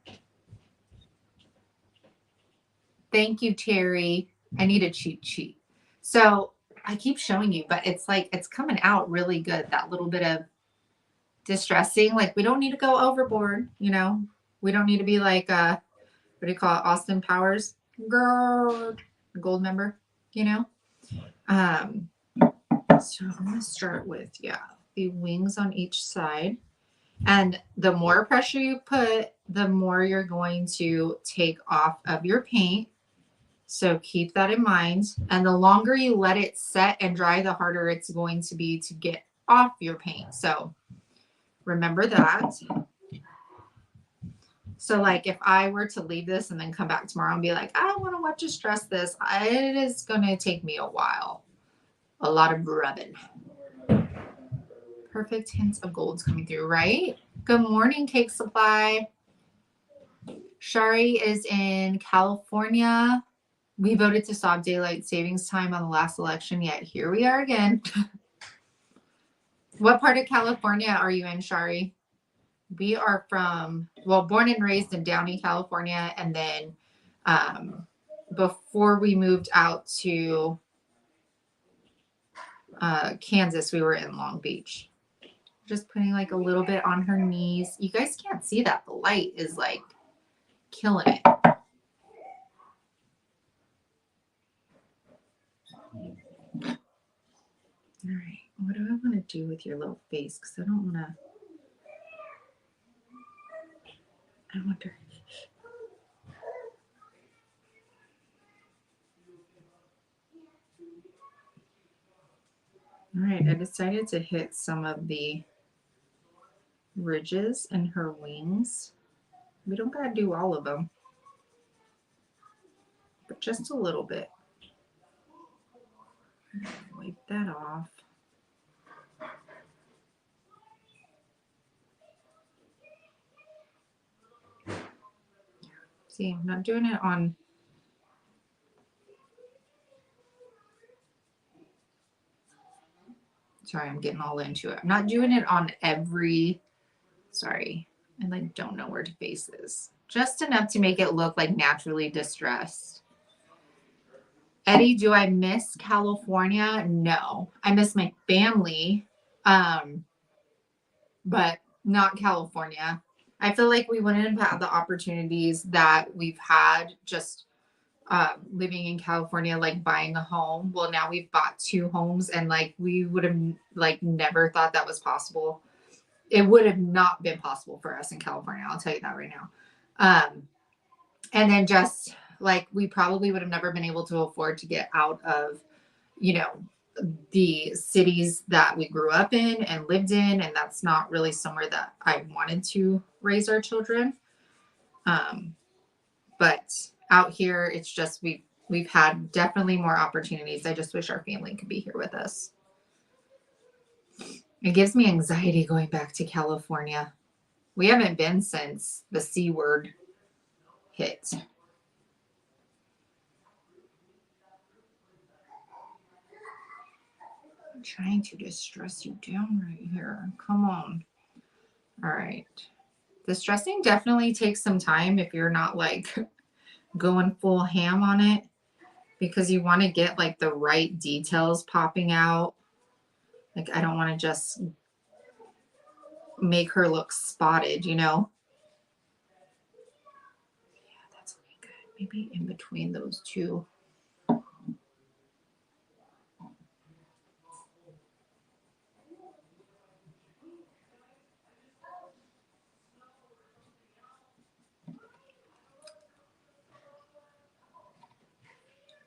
Thank you, Terry. I need a cheat sheet. So I keep showing you, but it's like, it's coming out really good. That little bit of distressing, like we don't need to go overboard, you know, we don't need to be like what do you call it, Austin Powers girl, gold member, you know. So I'm gonna start with the wings on each side, and the more pressure you put, the more you're going to take off of your paint. So keep that in mind, and the longer you let it set and dry, the harder it's going to be to get off your paint. So remember that. So like if I were to leave this and then come back tomorrow and be like, I want to wet distress this, it is going to take me a while. A lot of rubbing. Perfect hints of gold's coming through, right? Good morning, Cake Supply. Shari is in California. We voted to stop daylight savings time on the last election, yet here we are again. What part of California are you in, Shari? We are from, well, born and raised in Downey, California. And then before we moved out to Kansas, we were in Long Beach. Just putting like a little bit on her knees. You guys can't see that. The light is like killing it. All right. What do I want to do with your little face? Because I don't want to. I wonder. All right. I decided to hit some of the ridges in her wings. We don't got to do all of them, but just a little bit. Wipe that off. See, I'm not doing it on. Sorry, I'm getting all into it. I'm not doing it on every. Sorry, I like don't know where to face this. Just enough to make it look like naturally distressed. Eddie, do I miss California? No, I miss my family, but not California. I feel like we wouldn't have had the opportunities that we've had just living in California, like buying a home. Well, now we've bought 2 homes, and like we would have like never thought that was possible. It would have not been possible for us in California. I'll tell you that right now. And then just like we probably would have never been able to afford to get out of, you know, the cities that we grew up in and lived in. And that's not really somewhere that I wanted to raise our children. But out here, it's just, we We've had definitely more opportunities. I just wish our family could be here with us. It gives me anxiety going back to California. We haven't been since the C word hit. I'm trying to distress you down right here. Come on. All right. Distressing definitely takes some time if you're not like going full ham on it, because you want to get like the right details popping out. Like I don't want to just make her look spotted, you know? Yeah, that's looking good. Maybe in between those two.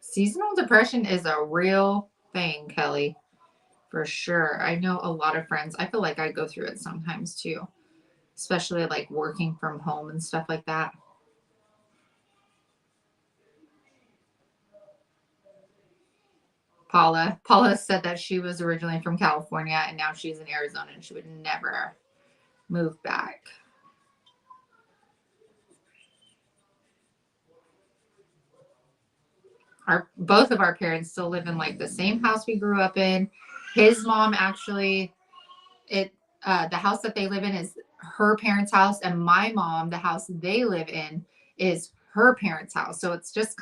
Seasonal depression is a real thing, Kelly, for sure. I know a lot of friends. I feel like I go through it sometimes too, especially like working from home and stuff like that. Paula said that she was originally from California and now she's in Arizona and she would never move back. Both of our parents still live in like the same house we grew up in. His mom actually, the house that they live in is her parents' house, and my mom, the house they live in, is her parents' house. So it's just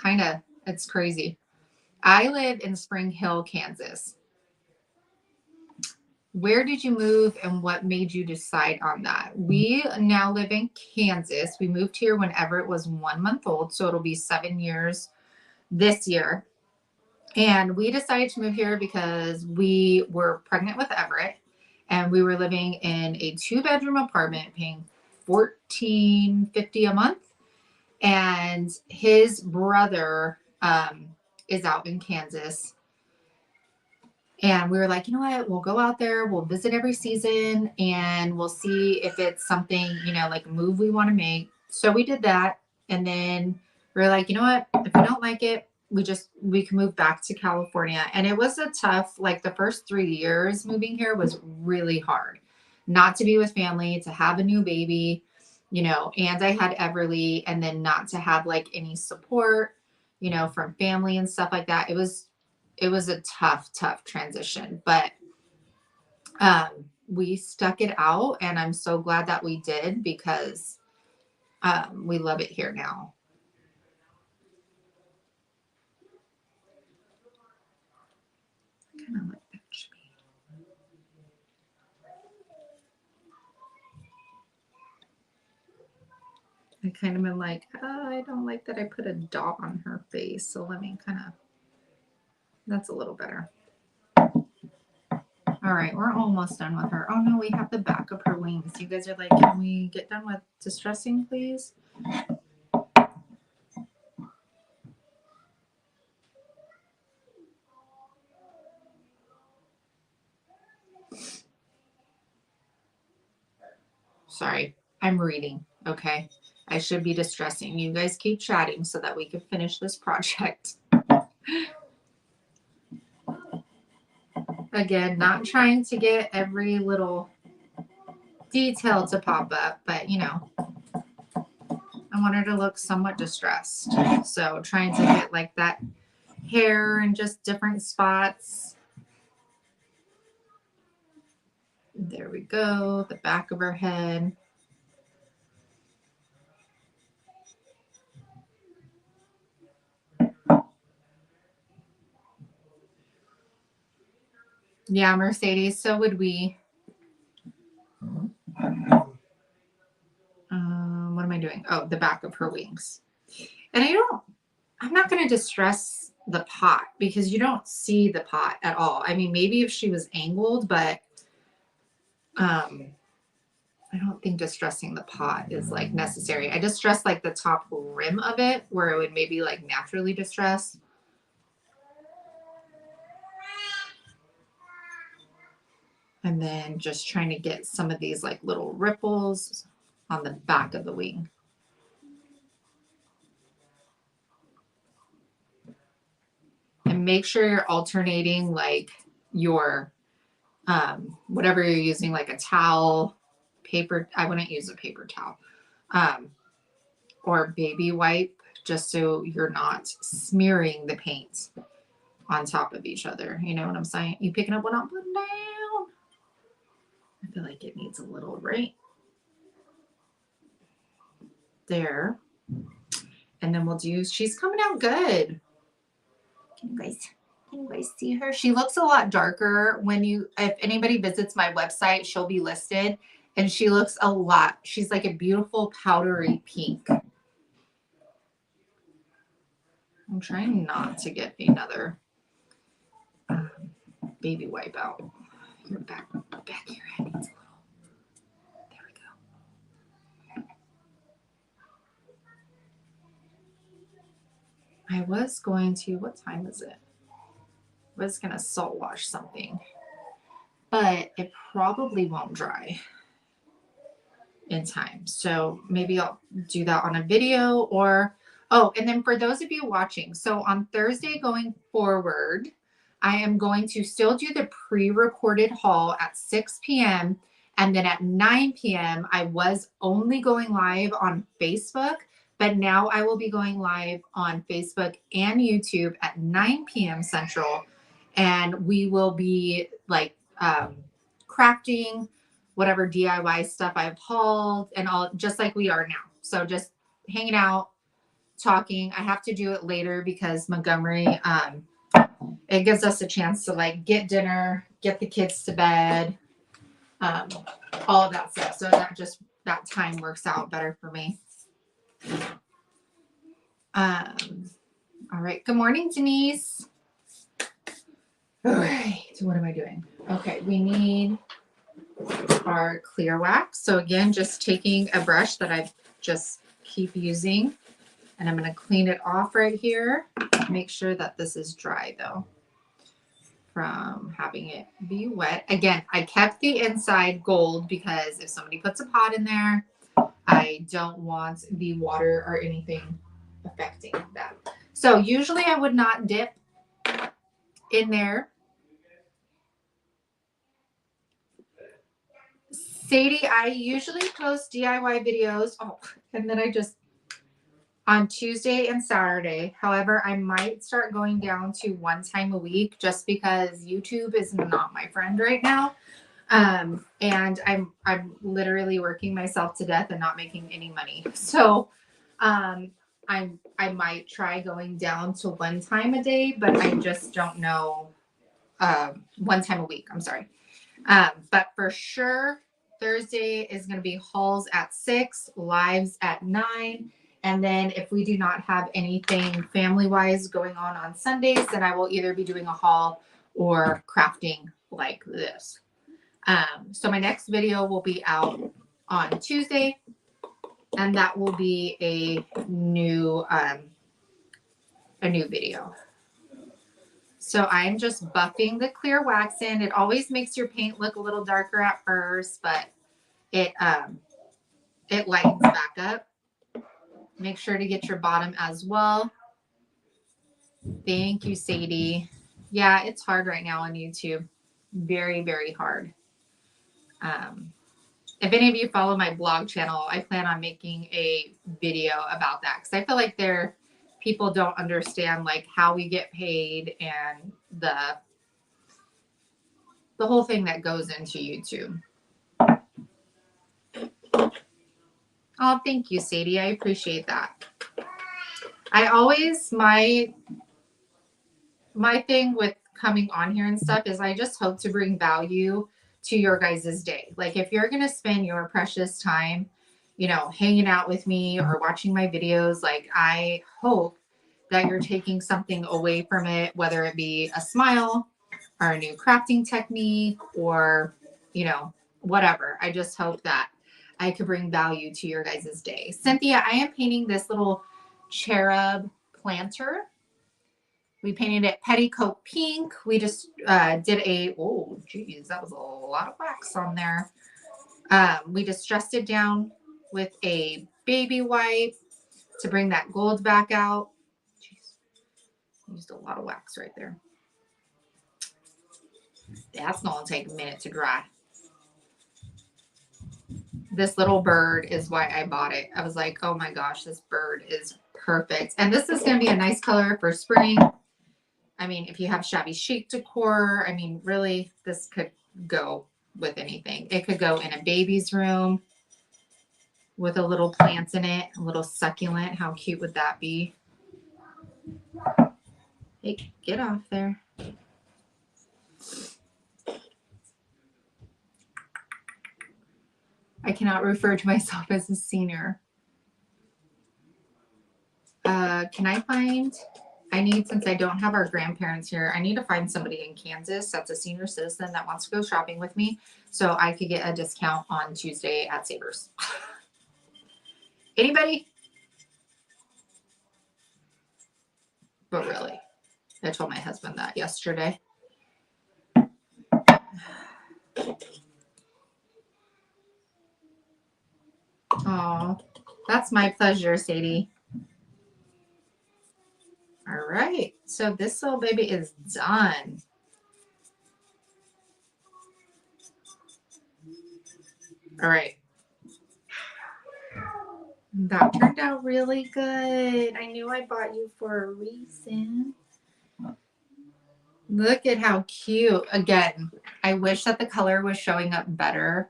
it's crazy. I live in Spring Hill, Kansas. Where did you move and what made you decide on that? We now live in Kansas. We moved here whenever it was 1 month old, so it'll be 7 years this year. And we decided to move here because we were pregnant with Everett and we were living in a 2-bedroom apartment paying $14.50 a month. And his brother is out in Kansas. And we were like, you know what? We'll go out there. We'll visit every season and we'll see if it's something, you know, like a move we want to make. So we did that. And then we were like, you know what? If we don't like it, we can move back to California. And it was a tough, like the first 3 years moving here was really hard. Not to be with family, to have a new baby, you know, and I had Everly, and then not to have like any support, you know, from family and stuff like that. It was a tough transition, but we stuck it out and I'm so glad that we did because we love it here now. I kind of like that shade. I kind of been like, I don't like that I put a dot on her face. So let me that's a little better. All right, we're almost done with her. Oh no, we have the back of her wings. You guys are like, can we get done with distressing, please? Sorry, I'm reading, okay? I should be distressing. You guys keep chatting so that we can finish this project. Again, not trying to get every little detail to pop up, but you know, I want her to look somewhat distressed. So trying to get like that hair in just different spots. There we go, the back of her head. Yeah, Mercedes, so would we. What am I doing? Oh, the back of her wings. And I'm not going to distress the pot because you don't see the pot at all. I mean, maybe if she was angled, but I don't think distressing the pot is like necessary. I distress like the top rim of it where it would maybe like naturally distress. And then just trying to get some of these like little ripples on the back of the wing. and make sure you're alternating like your whatever you're using, like a towel, paper. I wouldn't use a paper towel, or baby wipe, just so you're not smearing the paint on top of each other. You know what I'm saying? You picking up what I'm putting down? I feel like it needs a little, right there. And then we'll do, she's coming out good. Can you guys see her? She looks a lot darker when you, if anybody visits my website, she'll be listed. And she looks a lot, she's like a beautiful powdery pink. I'm trying not to get another baby wipe out. Your back of your head needs a little. There we go. I was going to, what time is it? I was going to salt wash something, but it probably won't dry in time. So maybe I'll do that on a video or, oh, and then for those of you watching, so on Thursday going forward, I am going to still do the pre-recorded haul at 6 p.m. And then at 9 p.m., I was only going live on Facebook, but now I will be going live on Facebook and YouTube at 9 p.m. Central. And we will be like crafting whatever DIY stuff I've hauled and all, just like we are now. So just hanging out, talking. I have to do it later because Montgomery, it gives us a chance to like get dinner, get the kids to bed, all of that stuff. So that time works out better for me. All right. Good morning, Denise. All right. So what am I doing? Okay. We need our clear wax. So again, just taking a brush that I just keep using, and I'm going to clean it off right here. Make sure that this is dry though, from having it be wet. Again, I kept the inside gold because if somebody puts a pot in there, I don't want the water or anything affecting that. So usually I would not dip in there. Sadie, I usually post DIY videos. Oh, and then I just, on Tuesday and Saturday. However, I might start going down to one time a week just because YouTube is not my friend right now. And I'm literally working myself to death and not making any money. So I might try going down to one time a day, but I just don't know. One time a week, I'm sorry. But for sure, Thursday is going to be hauls at 6, lives at 9. And then if we do not have anything family-wise going on Sundays, then I will either be doing a haul or crafting like this. So my next video will be out on Tuesday, and that will be a new video. So I'm just buffing the clear wax in. It always makes your paint look a little darker at first, but it lightens back up. Make sure to get your bottom as well. Thank you, Sadie. Yeah, it's hard right now on YouTube. Very, very hard. If any of you follow my blog channel, I plan on making a video about that because I feel like people don't understand like how we get paid and the whole thing that goes into YouTube. Oh, thank you, Sadie. I appreciate that. I always, my thing with coming on here and stuff is I just hope to bring value to your guys' day. Like if you're going to spend your precious time, you know, hanging out with me or watching my videos, like I hope that you're taking something away from it, whether it be a smile or a new crafting technique or, you know, whatever. I just hope that I could bring value to your guys' day. Cynthia, I am painting this little cherub planter. We painted it petticoat pink. We just did oh geez, that was a lot of wax on there. We just dressed it down with a baby wipe to bring that gold back out. Jeez. Used a lot of wax right there. That's not gonna take a minute to dry. This little bird is why I bought it. I was like, oh my gosh, this bird is perfect. And this is going to be a nice color for spring. I mean, if you have shabby chic decor, I mean, really, this could go with anything. It could go in a baby's room with a little plant in it, a little succulent. How cute would that be? Hey, get off there. I cannot refer to myself as a senior. Can I find, since I don't have our grandparents here, I need to find somebody in Kansas that's a senior citizen that wants to go shopping with me so I could get a discount on Tuesday at Savers. Anybody? But really, I told my husband that yesterday. Oh, that's my pleasure, Sadie. All right, so this little baby is done. All right. That turned out really good. I knew I bought you for a reason. Look at how cute. Again, I wish that the color was showing up better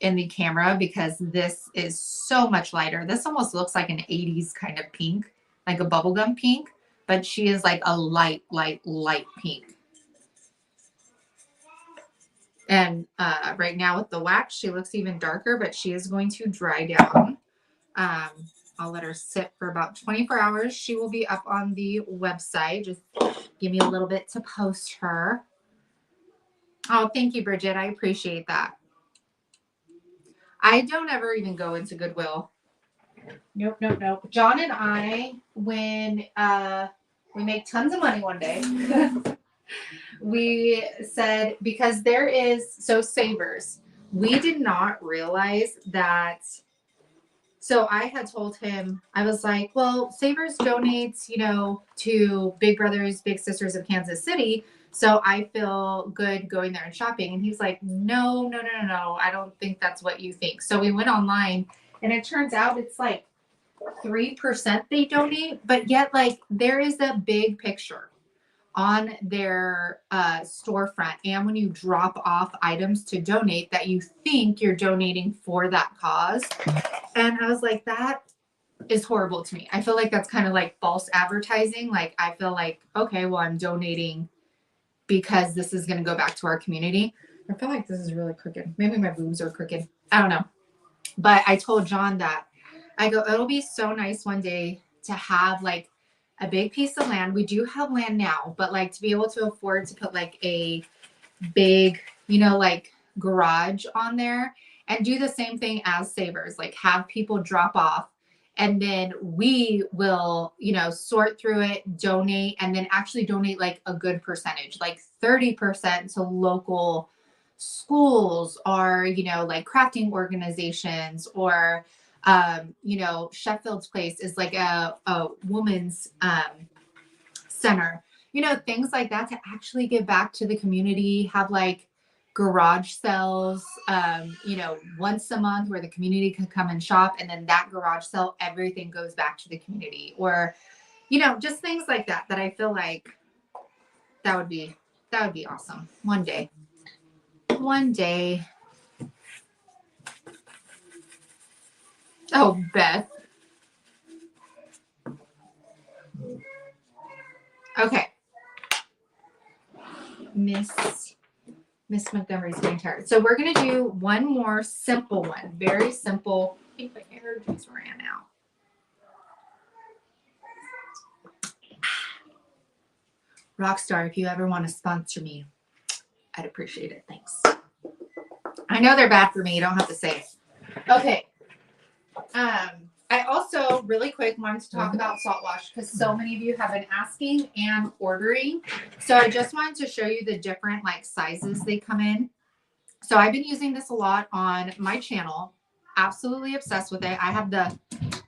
in the camera because this is so much lighter. This almost looks like an 80s kind of pink, like a bubblegum pink, but she is like a light pink. And right now with the wax, she looks even darker, but she is going to dry down. I'll let her sit for about 24 hours. She will be up on the website. Just give me a little bit to post her. Oh, thank you, Bridget. I appreciate that. I don't ever even go into Goodwill. Nope. John and I, when we make tons of money one day, we said, because there is, so Savers, we did not realize that. So I had told him, I was like, well, Savers donates, to Big Brothers, Big Sisters of Kansas City. So I feel good going there and shopping. And he's like, no. I don't think that's what you think. So we went online and it turns out it's like 3% they donate, but yet like there is a big picture on their storefront. And when you drop off items to donate that you think you're donating for that cause. And I was like, that is horrible to me. I feel like that's kind of like false advertising. Like, I feel like, okay, well, I'm donating because this is going to go back to our community. I feel like this is really crooked. Maybe my boobs are crooked. I don't know. But I told John that, I go, it'll be so nice one day to have like a big piece of land. We do have land now, but like to be able to afford to put like a big, like garage on there and do the same thing as Savers, like have people drop off and then we will, sort through it, donate, and then actually donate like a good percentage, like 30% to local schools or, like crafting organizations or, Sheffield's Place is like a woman's center, things like that to actually give back to the community, have like garage sales, once a month where the community can come and shop. And then that garage sale, everything goes back to the community or, just things like that I feel like that would be awesome. One day. Oh, Beth. Okay. Miss Montgomery's getting tired. So we're going to do one more simple one. Very simple. I think my hair just ran out. Rockstar, if you ever want to sponsor me, I'd appreciate it. Thanks. I know they're bad for me. You don't have to say it. Okay. I also really quick wanted to talk about salt wash because so many of you have been asking and ordering. So I just wanted to show you the different like sizes they come in. So I've been using this a lot on my channel. Absolutely obsessed with it. I have the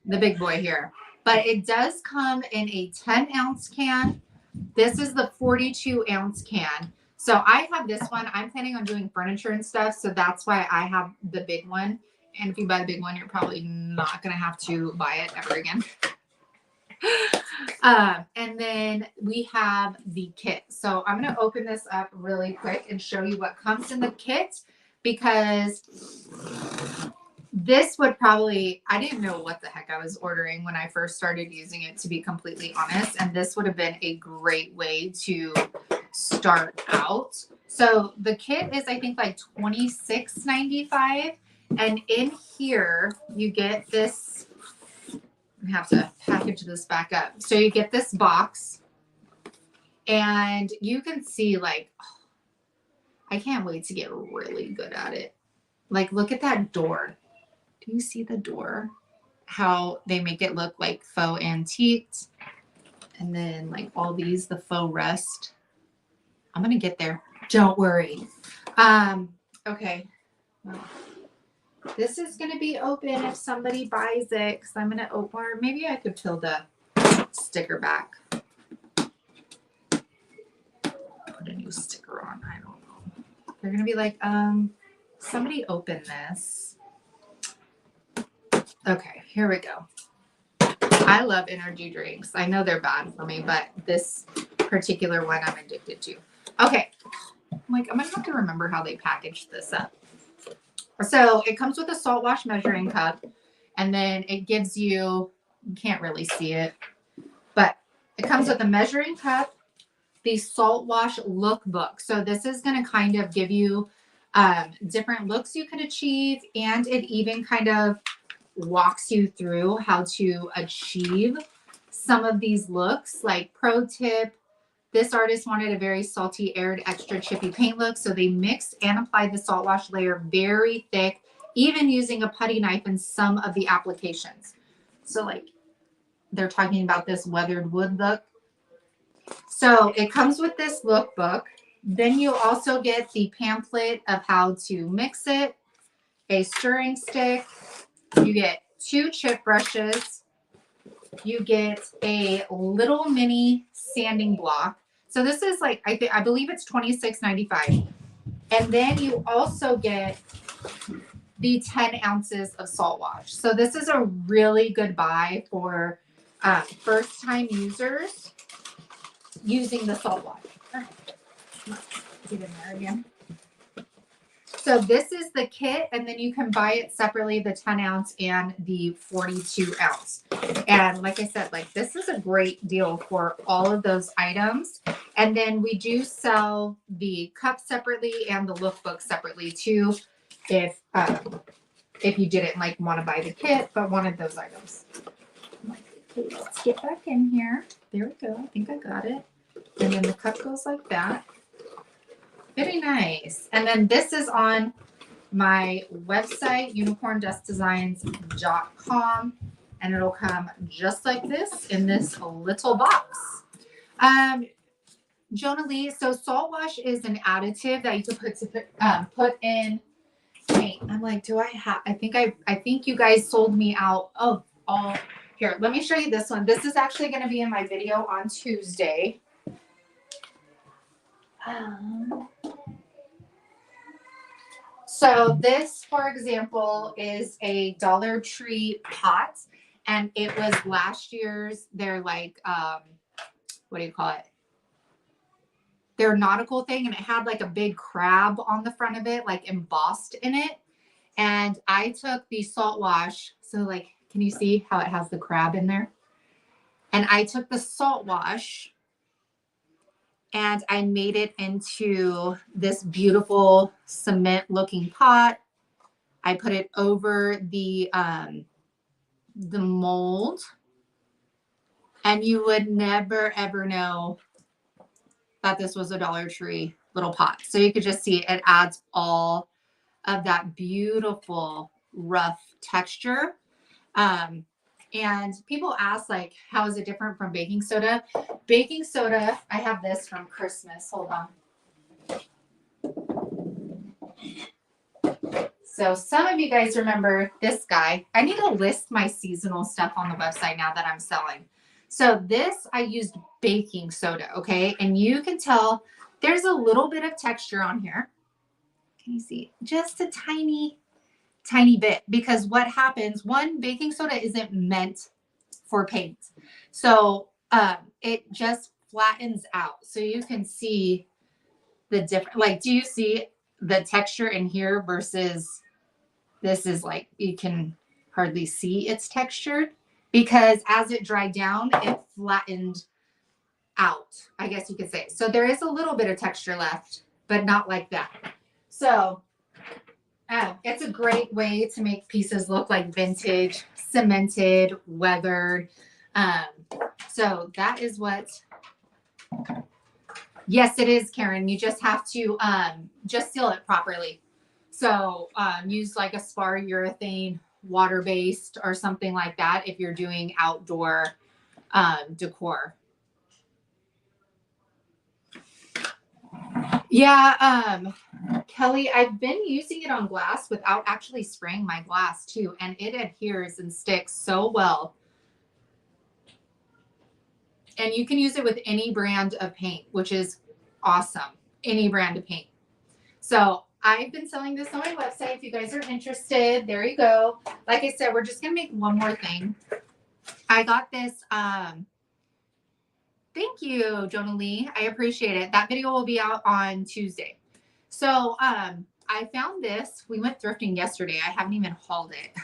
big boy here, but it does come in a 10-ounce can, This is the 42-ounce can. So I have this one. I'm planning on doing furniture and stuff. So that's why I have the big one. And if you buy the big one, you're probably not going to have to buy it ever again. And then we have the kit. So I'm going to open this up really quick and show you what comes in the kit, because this would probably, I didn't know what the heck I was ordering when I first started using it, to be completely honest. And this would have been a great way to start out. So the kit is, I think, like $26.95. And in here, you get this. I have to package this back up. So you get this box, and you can see, like, I can't wait to get really good at it. Like, look at that door. Do you see the door? How they make it look like faux antiqued. And then like all these, the faux rust. I'm going to get there. Don't worry. Okay. Well, this is going to be open if somebody buys it, because I'm going to open, or maybe I could peel the sticker back. Put a new sticker on. I don't know. They're going to be like, somebody open this. Okay, here we go. I love energy drinks. I know they're bad for me, but this particular one I'm addicted to. Okay. I'm like, I'm going to have to remember how they packaged this up. So it comes with a salt wash measuring cup, and then it gives you can't really see it, but it comes with a measuring cup, the salt wash lookbook. So this is going to kind of give you different looks you can achieve, and it even kind of walks you through how to achieve some of these looks. Like, pro tip, this artist wanted a very salty, aired, extra chippy paint look, so they mixed and applied the salt wash layer very thick, even using a putty knife in some of the applications. So like, they're talking about this weathered wood look. So it comes with this lookbook. Then you also get the pamphlet of how to mix it, a stirring stick. You get 2 chip brushes. You get a little mini sanding block. So this is like, I believe it's $26.95. And then you also get the 10 ounces of salt wash. So this is a really good buy for first time users using the salt wash. All right. Get in there again. So this is the kit, and then you can buy it separately, the 10 ounce and the 42 ounce. And like I said, like, this is a great deal for all of those items. And then we do sell the cup separately and the lookbook separately too, if you didn't like want to buy the kit but wanted those items. I'm like, okay, let's get back in here. There we go. I think I got it. And then the cup goes like that. Very nice. And then this is on my website, unicorndustdesigns.com, and it'll come just like this in this little box. Jonah Lee, so salt wash is an additive that you can put in paint. I'm like, do I have? I think you guys sold me out of all. Here, let me show you this one. This is actually going to be in my video on Tuesday. So this, for example, is a Dollar Tree pot, and it was last year's, they're like, what do you call it? Their nautical thing, and it had like a big crab on the front of it, like embossed in it. And I took the salt wash. So like, can you see how it has the crab in there? And I took the salt wash and I made it into this beautiful cement looking pot. I put it over the mold, and you would never ever know that this was a Dollar Tree little pot. So you could just see it adds all of that beautiful rough texture. And people ask, like, how is it different from baking soda? Baking soda, I have this from Christmas. Hold on. So some of you guys remember this guy. I need to list my seasonal stuff on the website now that I'm selling. So this, I used baking soda, okay? And you can tell there's a little bit of texture on here. Can you see? Just a tiny bit, because what happens, one, baking soda isn't meant for paint. So it just flattens out. So you can see the different, like, do you see the texture in here versus this is like, you can hardly see it's textured because as it dried down, it flattened out, I guess you could say. So there is a little bit of texture left, but not like that. So it's a great way to make pieces look like vintage, cemented, weathered. So that is what, yes, it is, Karen. You just have to just seal it properly. So use like a spar urethane, water-based or something like that if you're doing outdoor decor. Yeah, Kelly, I've been using it on glass without actually spraying my glass too, and it adheres and sticks so well. And you can use it with any brand of paint, which is awesome. Any brand of paint. So I've been selling this on my website. If you guys are interested, there you go. Like I said, we're just going to make one more thing. I got this. Thank you, Jonah Lee. I appreciate it. That video will be out on Tuesday. So I found this. We went thrifting yesterday. I haven't even hauled it.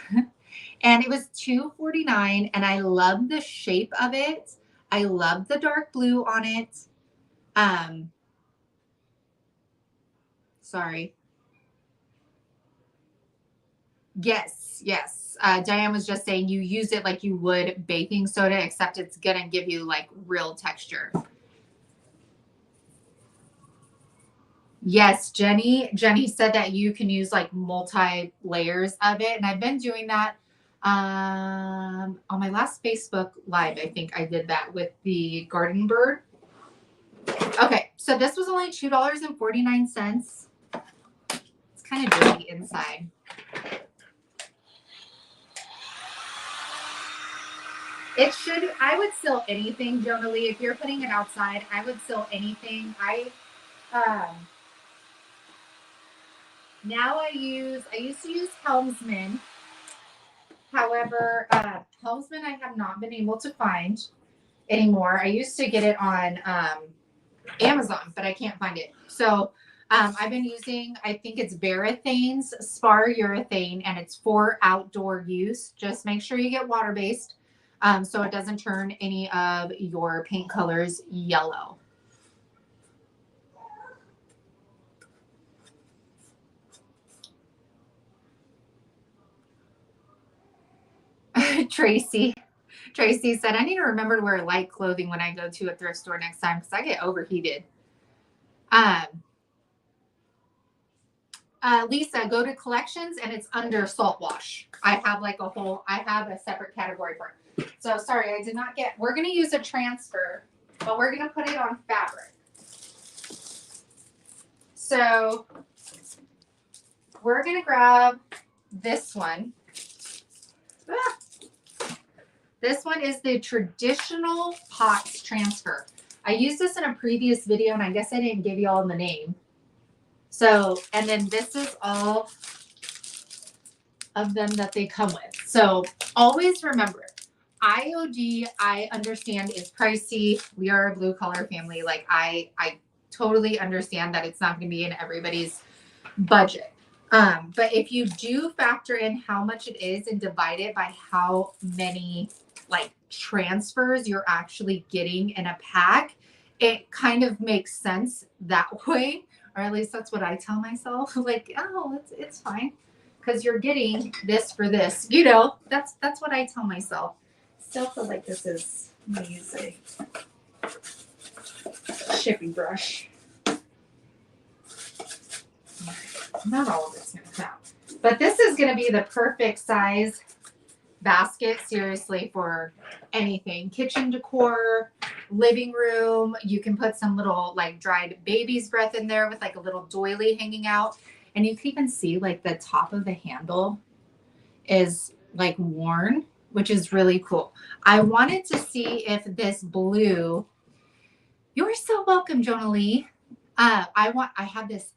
And it was $2.49, and I love the shape of it. I love the dark blue on it. Sorry. Yes, yes. Diane was just saying you use it like you would baking soda, except it's going to give you like real texture. Yes, Jenny said that you can use like multi layers of it. And I've been doing that on my last Facebook Live. I think I did that with the garden bird. Okay, so this was only $2.49. It's kind of dirty inside. It should, I would seal anything, Jonah Lee. If you're putting it outside, I would seal anything. Now I used to use Helmsman. However, Helmsman I have not been able to find anymore. I used to get it on Amazon, but I can't find it. So I've been using, I think it's Varathane's spar urethane, and it's for outdoor use. Just make sure you get water-based so it doesn't turn any of your paint colors yellow. Tracy said, I need to remember to wear light clothing when I go to a thrift store next time because I get overheated. Lisa, go to collections and it's under salt wash. I have a separate category for it. So sorry, I did not get, we're going to use a transfer, but we're going to put it on fabric. So we're going to grab this one. This one is the traditional pots transfer. I used this in a previous video, and I guess I didn't give you all the name. So, and then this is all of them that they come with. So always remember, IOD, I understand, is pricey. We are a blue collar family. Like I totally understand that it's not going to be in everybody's budget. But if you do factor in how much it is and divide it by how many like transfers you're actually getting in a pack, it kind of makes sense that way. Or at least that's what I tell myself. Like, oh, it's fine. Because you're getting this for this. You know, that's what I tell myself. Still feel like this is, I'm going to use a shipping brush. Not all of it's going to come out. But this is going to be the perfect size basket, seriously, for anything. Kitchen decor, living room. You can put some little like dried baby's breath in there with like a little doily hanging out. And you can even see like the top of the handle is like worn. which is really cool. I wanted to see if this blue, you're so welcome, Jonah Lee. I have this,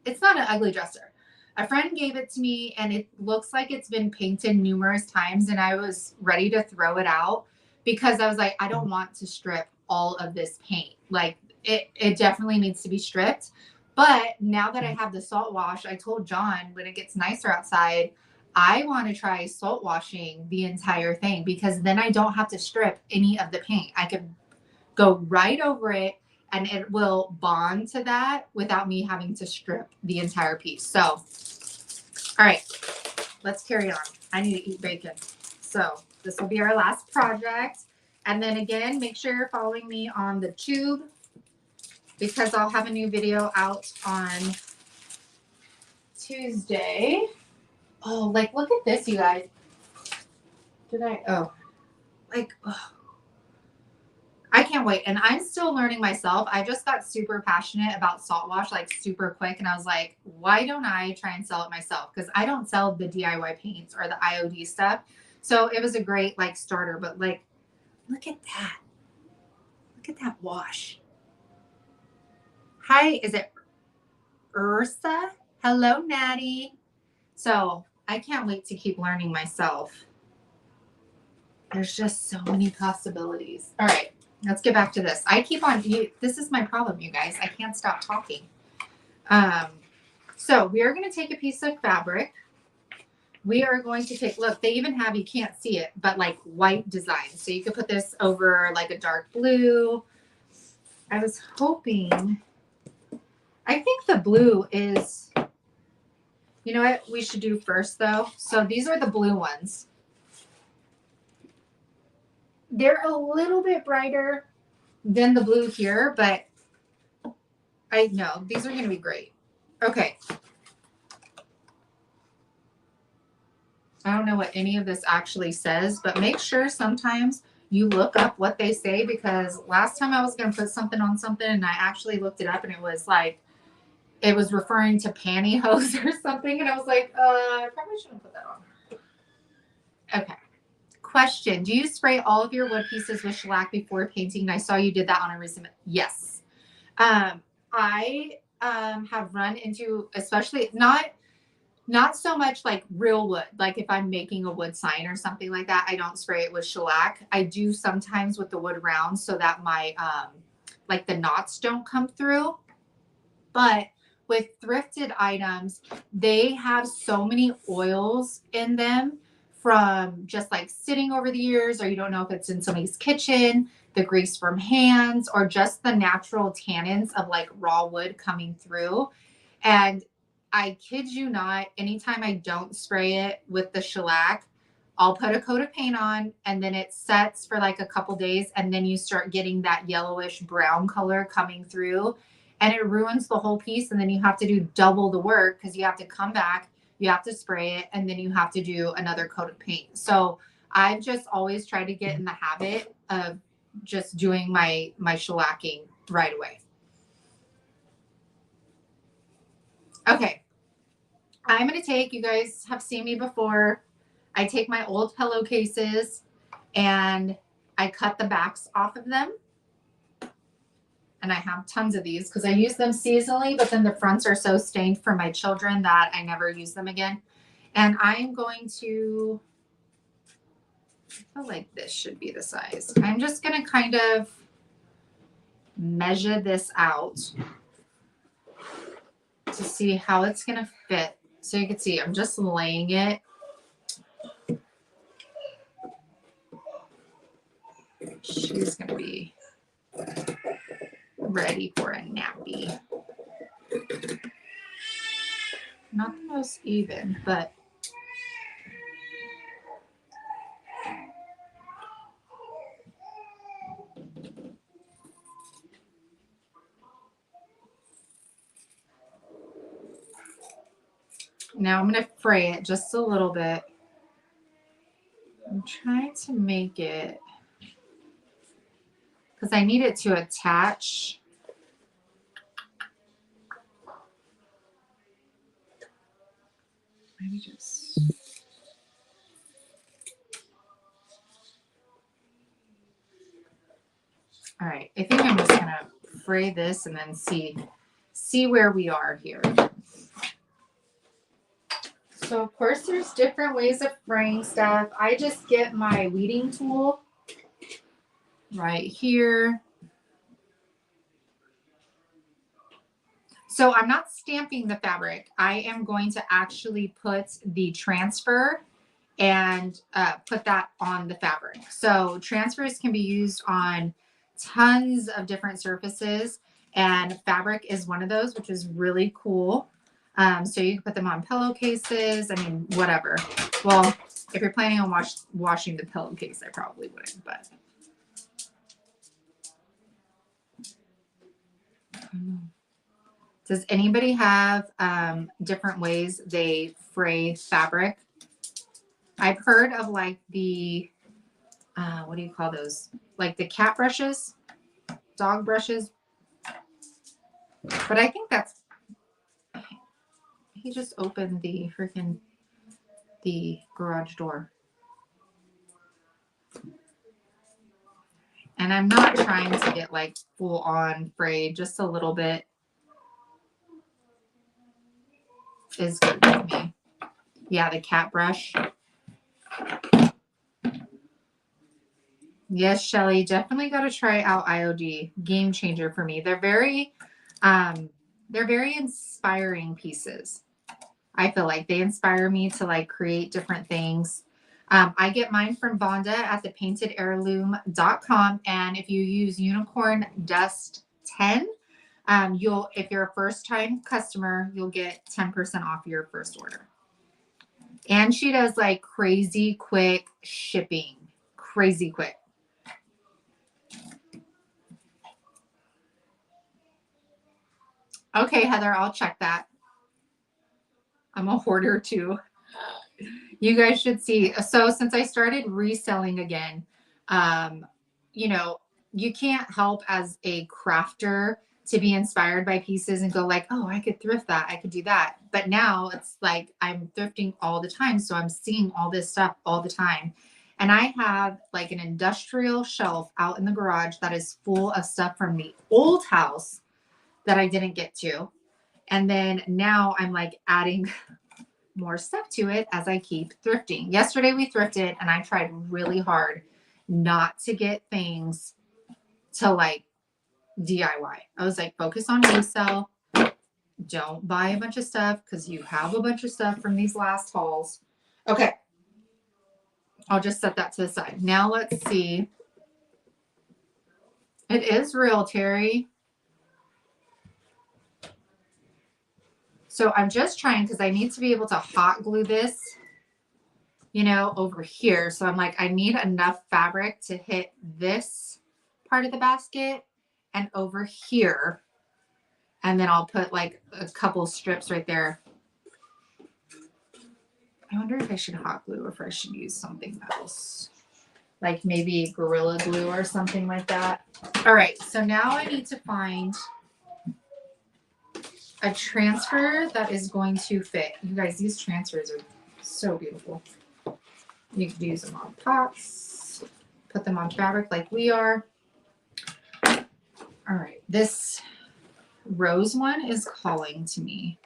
it's not an ugly dresser. A friend gave it to me and it looks like it's been painted numerous times and I was ready to throw it out because I was like, I don't want to strip all of this paint. Like it definitely needs to be stripped. But now that I have the salt wash, I told John when it gets nicer outside, I want to try salt washing the entire thing because then I don't have to strip any of the paint. I could go right over it and it will bond to that without me having to strip the entire piece. So, all right, let's carry on. I need to eat bacon. So this will be our last project. And then again, make sure you're following me on the tube because I'll have a new video out on Tuesday. Oh, like, look at this, you guys. I can't wait. And I'm still learning myself. I just got super passionate about salt wash, like super quick. And I was like, why don't I try and sell it myself? Because I don't sell the DIY paints or the IOD stuff. So it was a great like starter, but like, look at that. Look at that wash. Hi, is it Ursa? Hello, Natty. So I can't wait to keep learning myself. There's just so many possibilities. All right, let's get back to this. I keep on, this is my problem, you guys. I can't stop talking. So we are going to take a piece of fabric. We are going to take, look, they even have, you can't see it, but like white design. So you could put this over like a dark blue. I was hoping, I think the blue is, you know what we should do first though? So these are the blue ones. They're a little bit brighter than the blue here, but I know these are going to be great. Okay. I don't know what any of this actually says, but make sure sometimes you look up what they say because last time I was going to put something on something and I actually looked it up and it was like, it was referring to pantyhose or something. And I was like, I probably shouldn't put that on. Okay. Question. Do you spray all of your wood pieces with shellac before painting? And I saw you did that on a recent. Yes. I have run into, especially not so much like real wood. Like if I'm making a wood sign or something like that, I don't spray it with shellac. I do sometimes with the wood rounds so that my, like the knots don't come through. But with thrifted items, they have so many oils in them from just like sitting over the years, or you don't know if it's in somebody's kitchen, the grease from hands, or just the natural tannins of like raw wood coming through. And I kid you not, anytime I don't spray it with the shellac, I'll put a coat of paint on and then it sets for like a couple days and then you start getting that yellowish brown color coming through and it ruins the whole piece. And then you have to do double the work because you have to come back, you have to spray it, and then you have to do another coat of paint. So I've just always tried to get in the habit of just doing my shellacking right away. Okay. I'm going to take, you guys have seen me before. I take my old pillowcases and I cut the backs off of them. And I have tons of these because I use them seasonally, but then the fronts are so stained for my children that I never use them again. And I'm going to, I feel like this should be the size. I'm just going to kind of measure this out to see how it's going to fit. So you can see I'm just laying it. She's going to be ready for a nappy. Not the most even, but now I'm going to fray it just a little bit. I'm trying to make it because I need it to attach. Maybe just. I think I'm just gonna fray this and then see where we are here. So of course there's different ways of fraying stuff. I just get my weeding tool right here. So I'm not stamping the fabric. I am going to actually put the transfer and put that on the fabric. So transfers can be used on tons of different surfaces, and fabric is one of those, which is really cool. So you can put them on pillowcases. I mean, whatever. Well, if you're planning on washing the pillowcase, I probably wouldn't, but. Does anybody have different ways they fray fabric? I've heard of like the, what do you call those? Like the cat brushes, dog brushes. But I think that's, he just opened the freaking, the garage door. And I'm not trying to get like full on frayed, just a little bit is good with me. Yeah, the cat brush. Yes, Shelly, definitely got to try out IOD. Game changer for me. They're very inspiring pieces. I feel like they inspire me to like create different things. I get mine from Vonda at the paintedheirloom.com. And if you use UNICORNDUST10, if you're a first time customer, you'll get 10% off your first order. And she does like crazy quick shipping, crazy quick. Okay, Heather, I'll check that. I'm a hoarder too. You guys should see. So since I started reselling again, you know, you can't help as a crafter to be inspired by pieces and go like, oh, I could thrift that. I could do that. But now it's like I'm thrifting all the time. So I'm seeing all this stuff all the time. And I have like an industrial shelf out in the garage that is full of stuff from the old house that I didn't get to. And then now I'm like adding more stuff to it as I keep thrifting. Yesterday we thrifted and I tried really hard not to get things to like DIY. I was like, focus on resale. Don't buy a bunch of stuff because you have a bunch of stuff from these last hauls. Okay. I'll just set that to the side. Now let's see. It is real, Terry. So I'm just trying because I need to be able to hot glue this, you know, over here. So I'm like, I need enough fabric to hit this part of the basket and over here. And then I'll put like a couple strips right there. I wonder if I should hot glue or if I should use something else. Like maybe Gorilla Glue or something like that. All right, so now I need to find a transfer that is going to fit. You guys, these transfers are so beautiful. You could use them on pots, put them on fabric like we are. All right, this rose one is calling to me.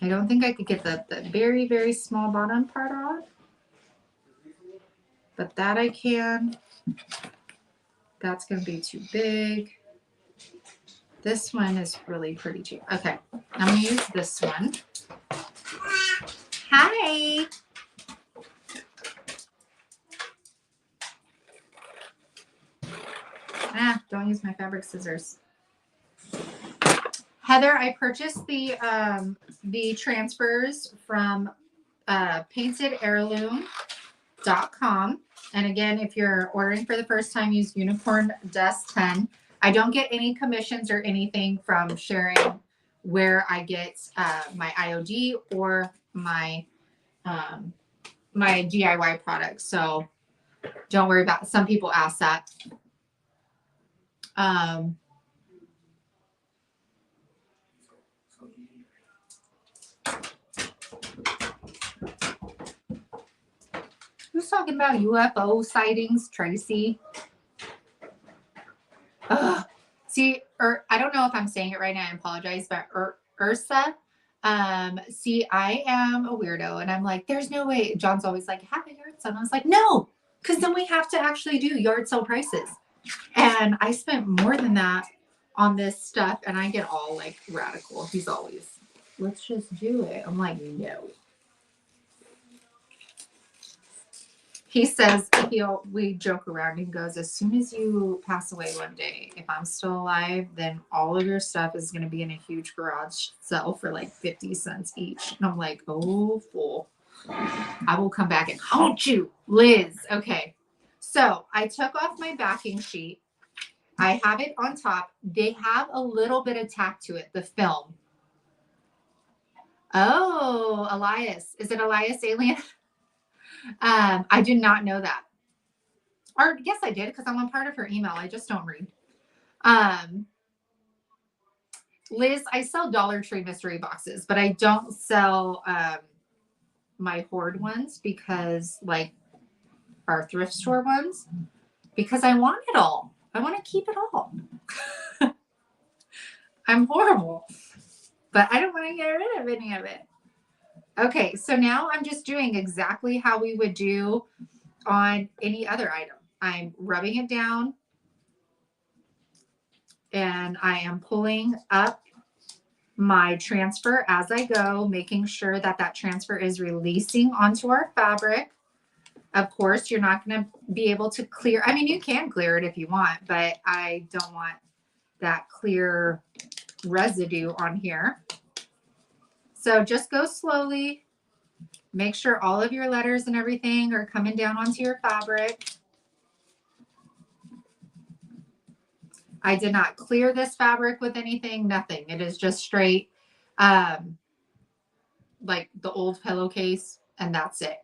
I don't think I could get the very, very small bottom part off, but that I can. That's going to be too big. This one is really pretty too. Okay, I'm going to use this one. Hi. Don't use my fabric scissors. Heather, I purchased the transfers from paintedheirloom.com. And again, if you're ordering for the first time, use UNICORNDUST10. I don't get any commissions or anything from sharing where I get my IOD or my my DIY products. So don't worry about it. Some people ask that. Who's talking about UFO sightings, Tracy? See, I don't know if I'm saying it right now. I apologize, but Ursa. See, I am a weirdo, and I'm like, there's no way. John's always like, have a yard sale. And I was like, no, because then we have to actually do yard sale prices. And I spent more than that on this stuff, and I get all like radical. He's always, let's just do it. I'm like, no. He says, we joke around and goes, as soon as you pass away one day, if I'm still alive, then all of your stuff is going to be in a huge garage sale for like 50 cents each. And I'm like, oh, fool. I will come back and haunt you, Liz. Okay. So I took off my backing sheet. I have it on top. They have a little bit of tack to it, the film. Oh, Elias. Is it Elias Alien? I did not know that. Or yes, I did because I'm a part of her email. I just don't read. Liz, I sell Dollar Tree mystery boxes, but I don't sell my hoard ones because like our thrift store ones, because I want it all. I want to keep it all. I'm horrible, but I don't want to get rid of any of it. Okay, so now I'm just doing exactly how we would do on any other item. I'm rubbing it down and I am pulling up my transfer as I go, making sure that that transfer is releasing onto our fabric. Of course, you're not going to be able to clear. I mean, you can clear it if you want, but I don't want that clear residue on here. So just go slowly. Make sure all of your letters and everything are coming down onto your fabric. I did not clear this fabric with anything, nothing. It is just straight, like the old pillowcase, and that's it.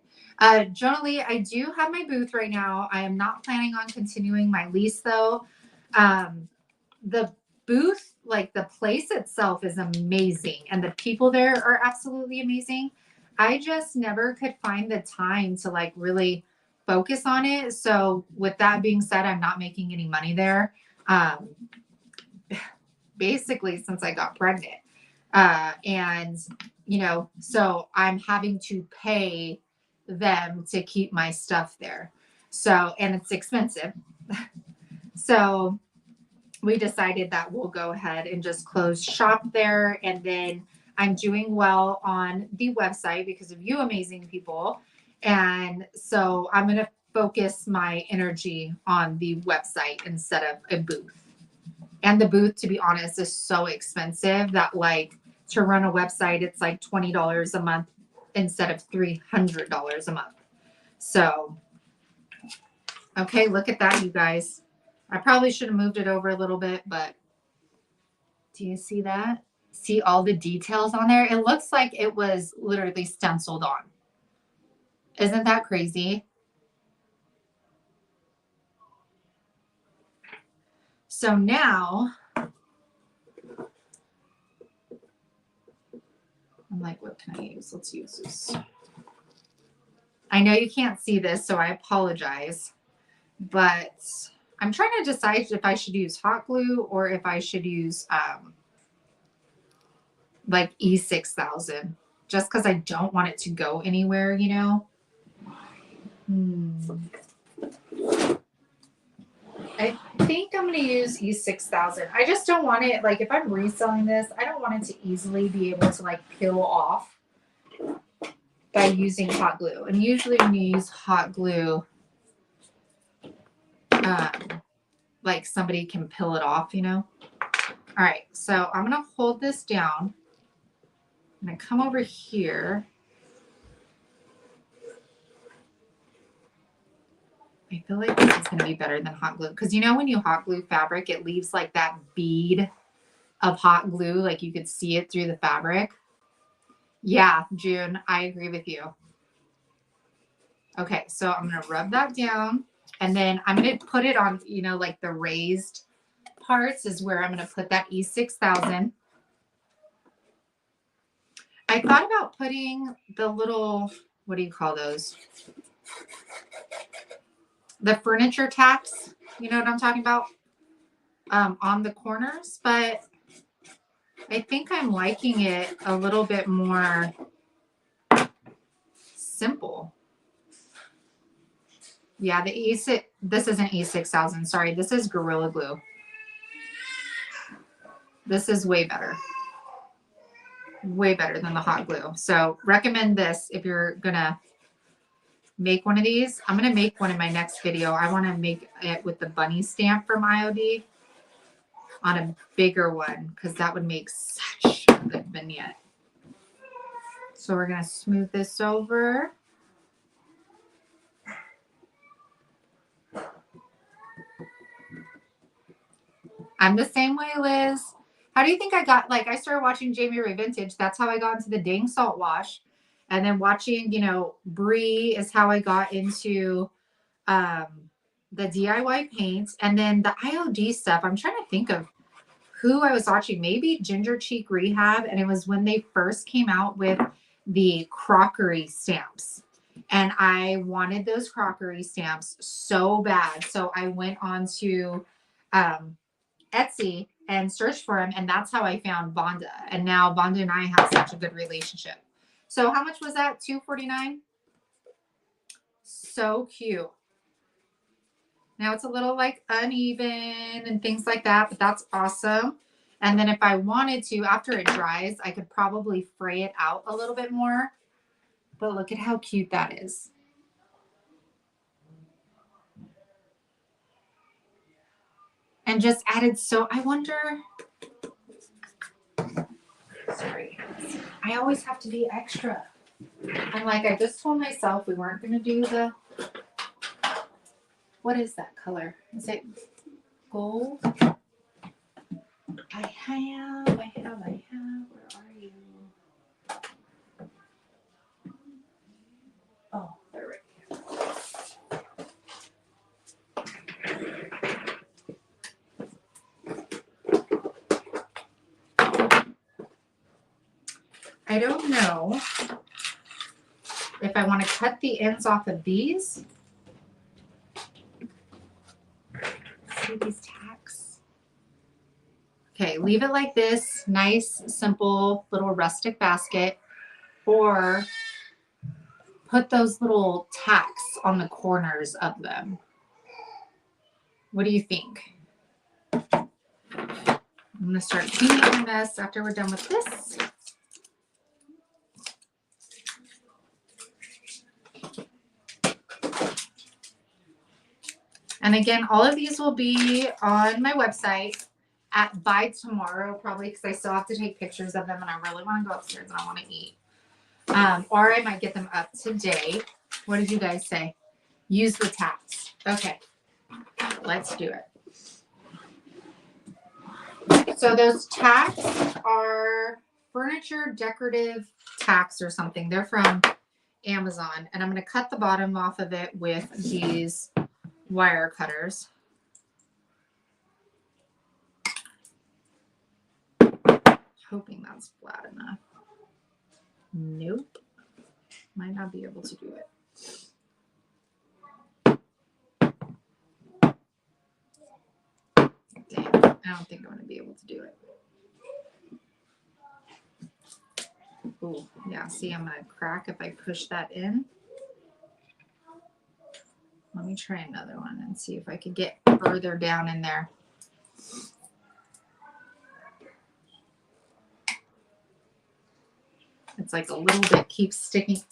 Generally, I do have my booth right now. I am not planning on continuing my lease though. The booth, like the place itself is amazing and the people there are absolutely amazing. I just never could find the time to like really focus on it. So with that being said, I'm not making any money there. Basically since I got pregnant. And you know, so I'm having to pay them to keep my stuff there. So, and it's expensive. So we decided that we'll go ahead and just close shop there. And then I'm doing well on the website because of you amazing people. And so I'm going to focus my energy on the website instead of a booth. And the booth, to be honest, is so expensive that like to run a website, it's like $20 a month instead of $300 a month. So, okay, look at that, you guys. I probably should have moved it over a little bit, but do you see that? See all the details on there? It looks like it was literally stenciled on. Isn't that crazy? So now, I'm like, what can I use? Let's use this. I know you can't see this, so I apologize. But I'm trying to decide if I should use hot glue or if I should use like E6000. Just because I don't want it to go anywhere, you know. I think I'm going to use E6000. I just don't want it, like if I'm reselling this, I don't want it to easily be able to like peel off by using hot glue. And usually when you use hot glue, like somebody can peel it off, you know. All right, so I'm going to hold this down. I'm going to come over here. I feel like this is going to be better than hot glue. Because you know when you hot glue fabric, it leaves like that bead of hot glue. Like you could see it through the fabric. Yeah, June, I agree with you. Okay, so I'm going to rub that down. And then I'm going to put it on, you know, like the raised parts is where I'm going to put that E6000. I thought about putting the little, what do you call those? The furniture tacks. You know what I'm talking about? on the corners, but I think I'm liking it a little bit more simple. Yeah, the E6, this isn't E6000, sorry. This is Gorilla Glue. This is way better. Way better than the hot glue. So recommend this if you're gonna make one of these. I'm gonna make one in my next video. I wanna make it with the bunny stamp from IOD on a bigger one because that would make such a good vignette. So we're gonna smooth this over. I'm the same way, Liz. How do you think I got, like, I started watching Jamie Ray Vintage. That's how I got into the dang salt wash. And then watching, you know, Brie is how I got into the DIY paints. And then the IOD stuff, I'm trying to think of who I was watching. Maybe Ginger Cheek Rehab. And it was when they first came out with the crockery stamps. And I wanted those crockery stamps so bad. So I went on to Etsy and searched for them, and that's how I found Vonda. And now Vonda and I have such a good relationship. So how much was that? $2.49. So cute. Now it's a little like uneven and things like that, but that's awesome. And then if I wanted to, after it dries, I could probably fray it out a little bit more. But look at how cute that is. And just added, so I wonder, sorry, I always have to be extra. I'm like, I just told myself we weren't going to do the, what is that color? Is it gold? I have, where are you? Oh, they're right here. I don't know if I want to cut the ends off of these. See these tacks? Okay, leave it like this. Nice, simple, little rustic basket. Or put those little tacks on the corners of them. What do you think? I'm going to start cleaning my mess after we're done with this. And again, all of these will be on my website by tomorrow, probably, because I still have to take pictures of them and I really want to go upstairs and I want to eat. Or I might get them up today. What did you guys say? Use the tacks. Okay, let's do it. So those tacks are furniture decorative tacks or something. They're from Amazon. And I'm going to cut the bottom off of it with these wire cutters. Hoping that's flat enough. Nope. Might not be able to do it. Dang, I don't think I'm going to be able to do it. Ooh, yeah, see, I'm going to crack if I push that in. Let me try another one and see if I could get further down in there. It's like a little bit keeps sticking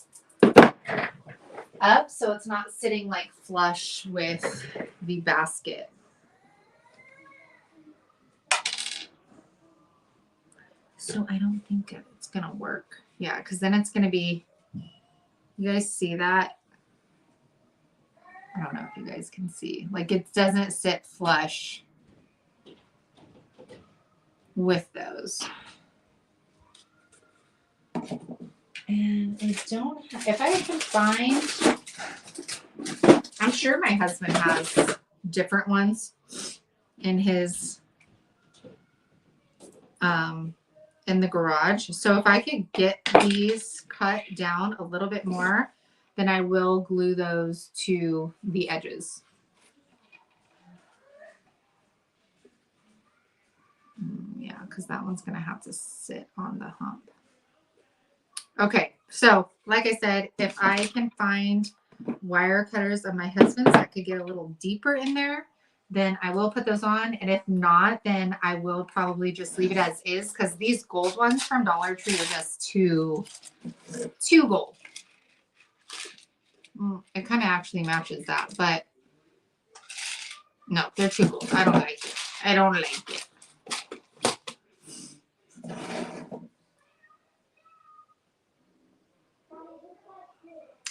up, so it's not sitting like flush with the basket. So I don't think it's going to work. Yeah, because then it's going to be, you guys see that? I don't know if you guys can see. Like it doesn't sit flush with those. And I don't have, if I can find, I'm sure my husband has different ones in his, in the garage. So if I could get these cut down a little bit more, then I will glue those to the edges. because that one's going to have to sit on the hump. Okay, so like I said, if I can find wire cutters of my husband's that could get a little deeper in there, then I will put those on. And if not, then I will probably just leave it as is, because these gold ones from Dollar Tree are just too gold. It kind of actually matches that, but no, they're too gold. I don't like it. I don't like it.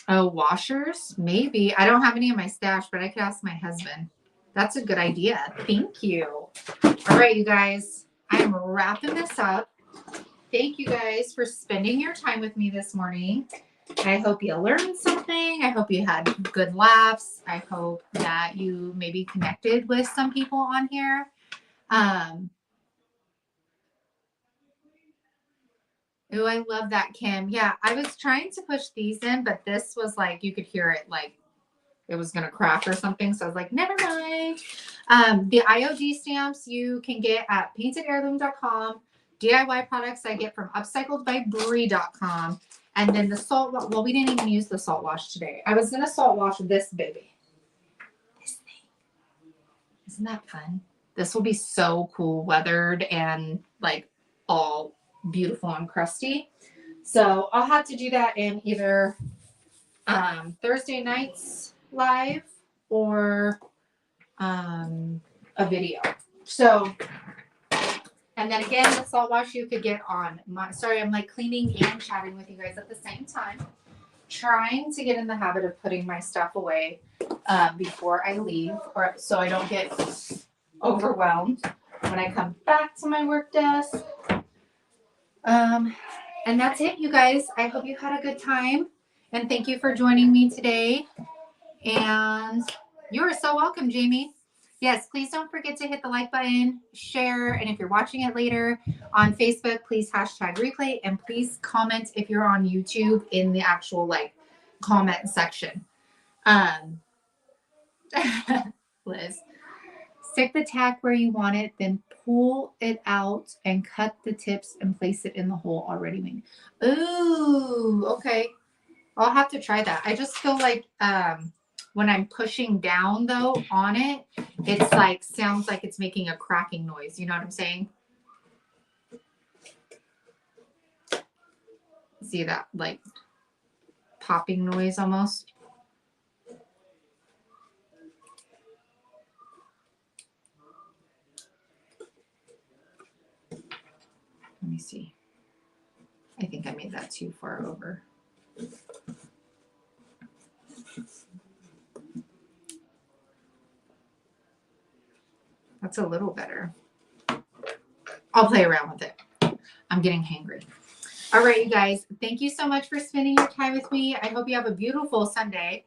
Oh, washers? Maybe. I don't have any in my stash, but I could ask my husband. That's a good idea. Thank you. All right, you guys. I'm wrapping this up. Thank you guys for spending your time with me this morning. I hope you learned something. I hope you had good laughs. I hope that you maybe connected with some people on here. Oh, I love that, Kim. Yeah, I was trying to push these in, but this was like, you could hear it like it was going to crack or something. So I was like, never mind. The IOD stamps you can get at paintedheirloom.com. DIY products I get from upcycledbybrie.com. And then the salt, well, we didn't even use the salt wash today. I was going to salt wash this baby. This thing. Isn't that fun? This will be so cool, weathered and like all beautiful and crusty. So I'll have to do that in either Thursday nights live or a video. So, and then again, the salt wash you could get on my, sorry, I'm like cleaning and chatting with you guys at the same time. Trying to get in the habit of putting my stuff away before I leave, or so I don't get overwhelmed when I come back to my work desk. And that's it, you guys. I hope you had a good time. And thank you for joining me today. And you are so welcome, Jamie. Yes, please don't forget to hit the like button, share, and if you're watching it later on Facebook, please hashtag replay, and please comment if you're on YouTube in the actual like comment section. Liz, stick the tack where you want it, then pull it out and cut the tips and place it in the hole already made. Ooh, okay. I'll have to try that. I just feel like when I'm pushing down though on it, it's like sounds like it's making a cracking noise. You know what I'm saying? See that like popping noise almost? Let me see. I think I made that too far over. That's a little better. I'll play around with it. I'm getting hangry. All right, you guys. Thank you so much for spending your time with me. I hope you have a beautiful Sunday.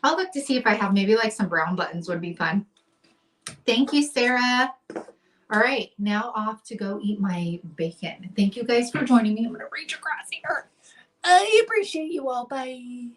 I'll look to see if I have maybe like some brown buttons would be fun. Thank you, Sarah. All right, now off to go eat my bacon. Thank you guys for joining me. I'm going to reach across here. I appreciate you all. Bye.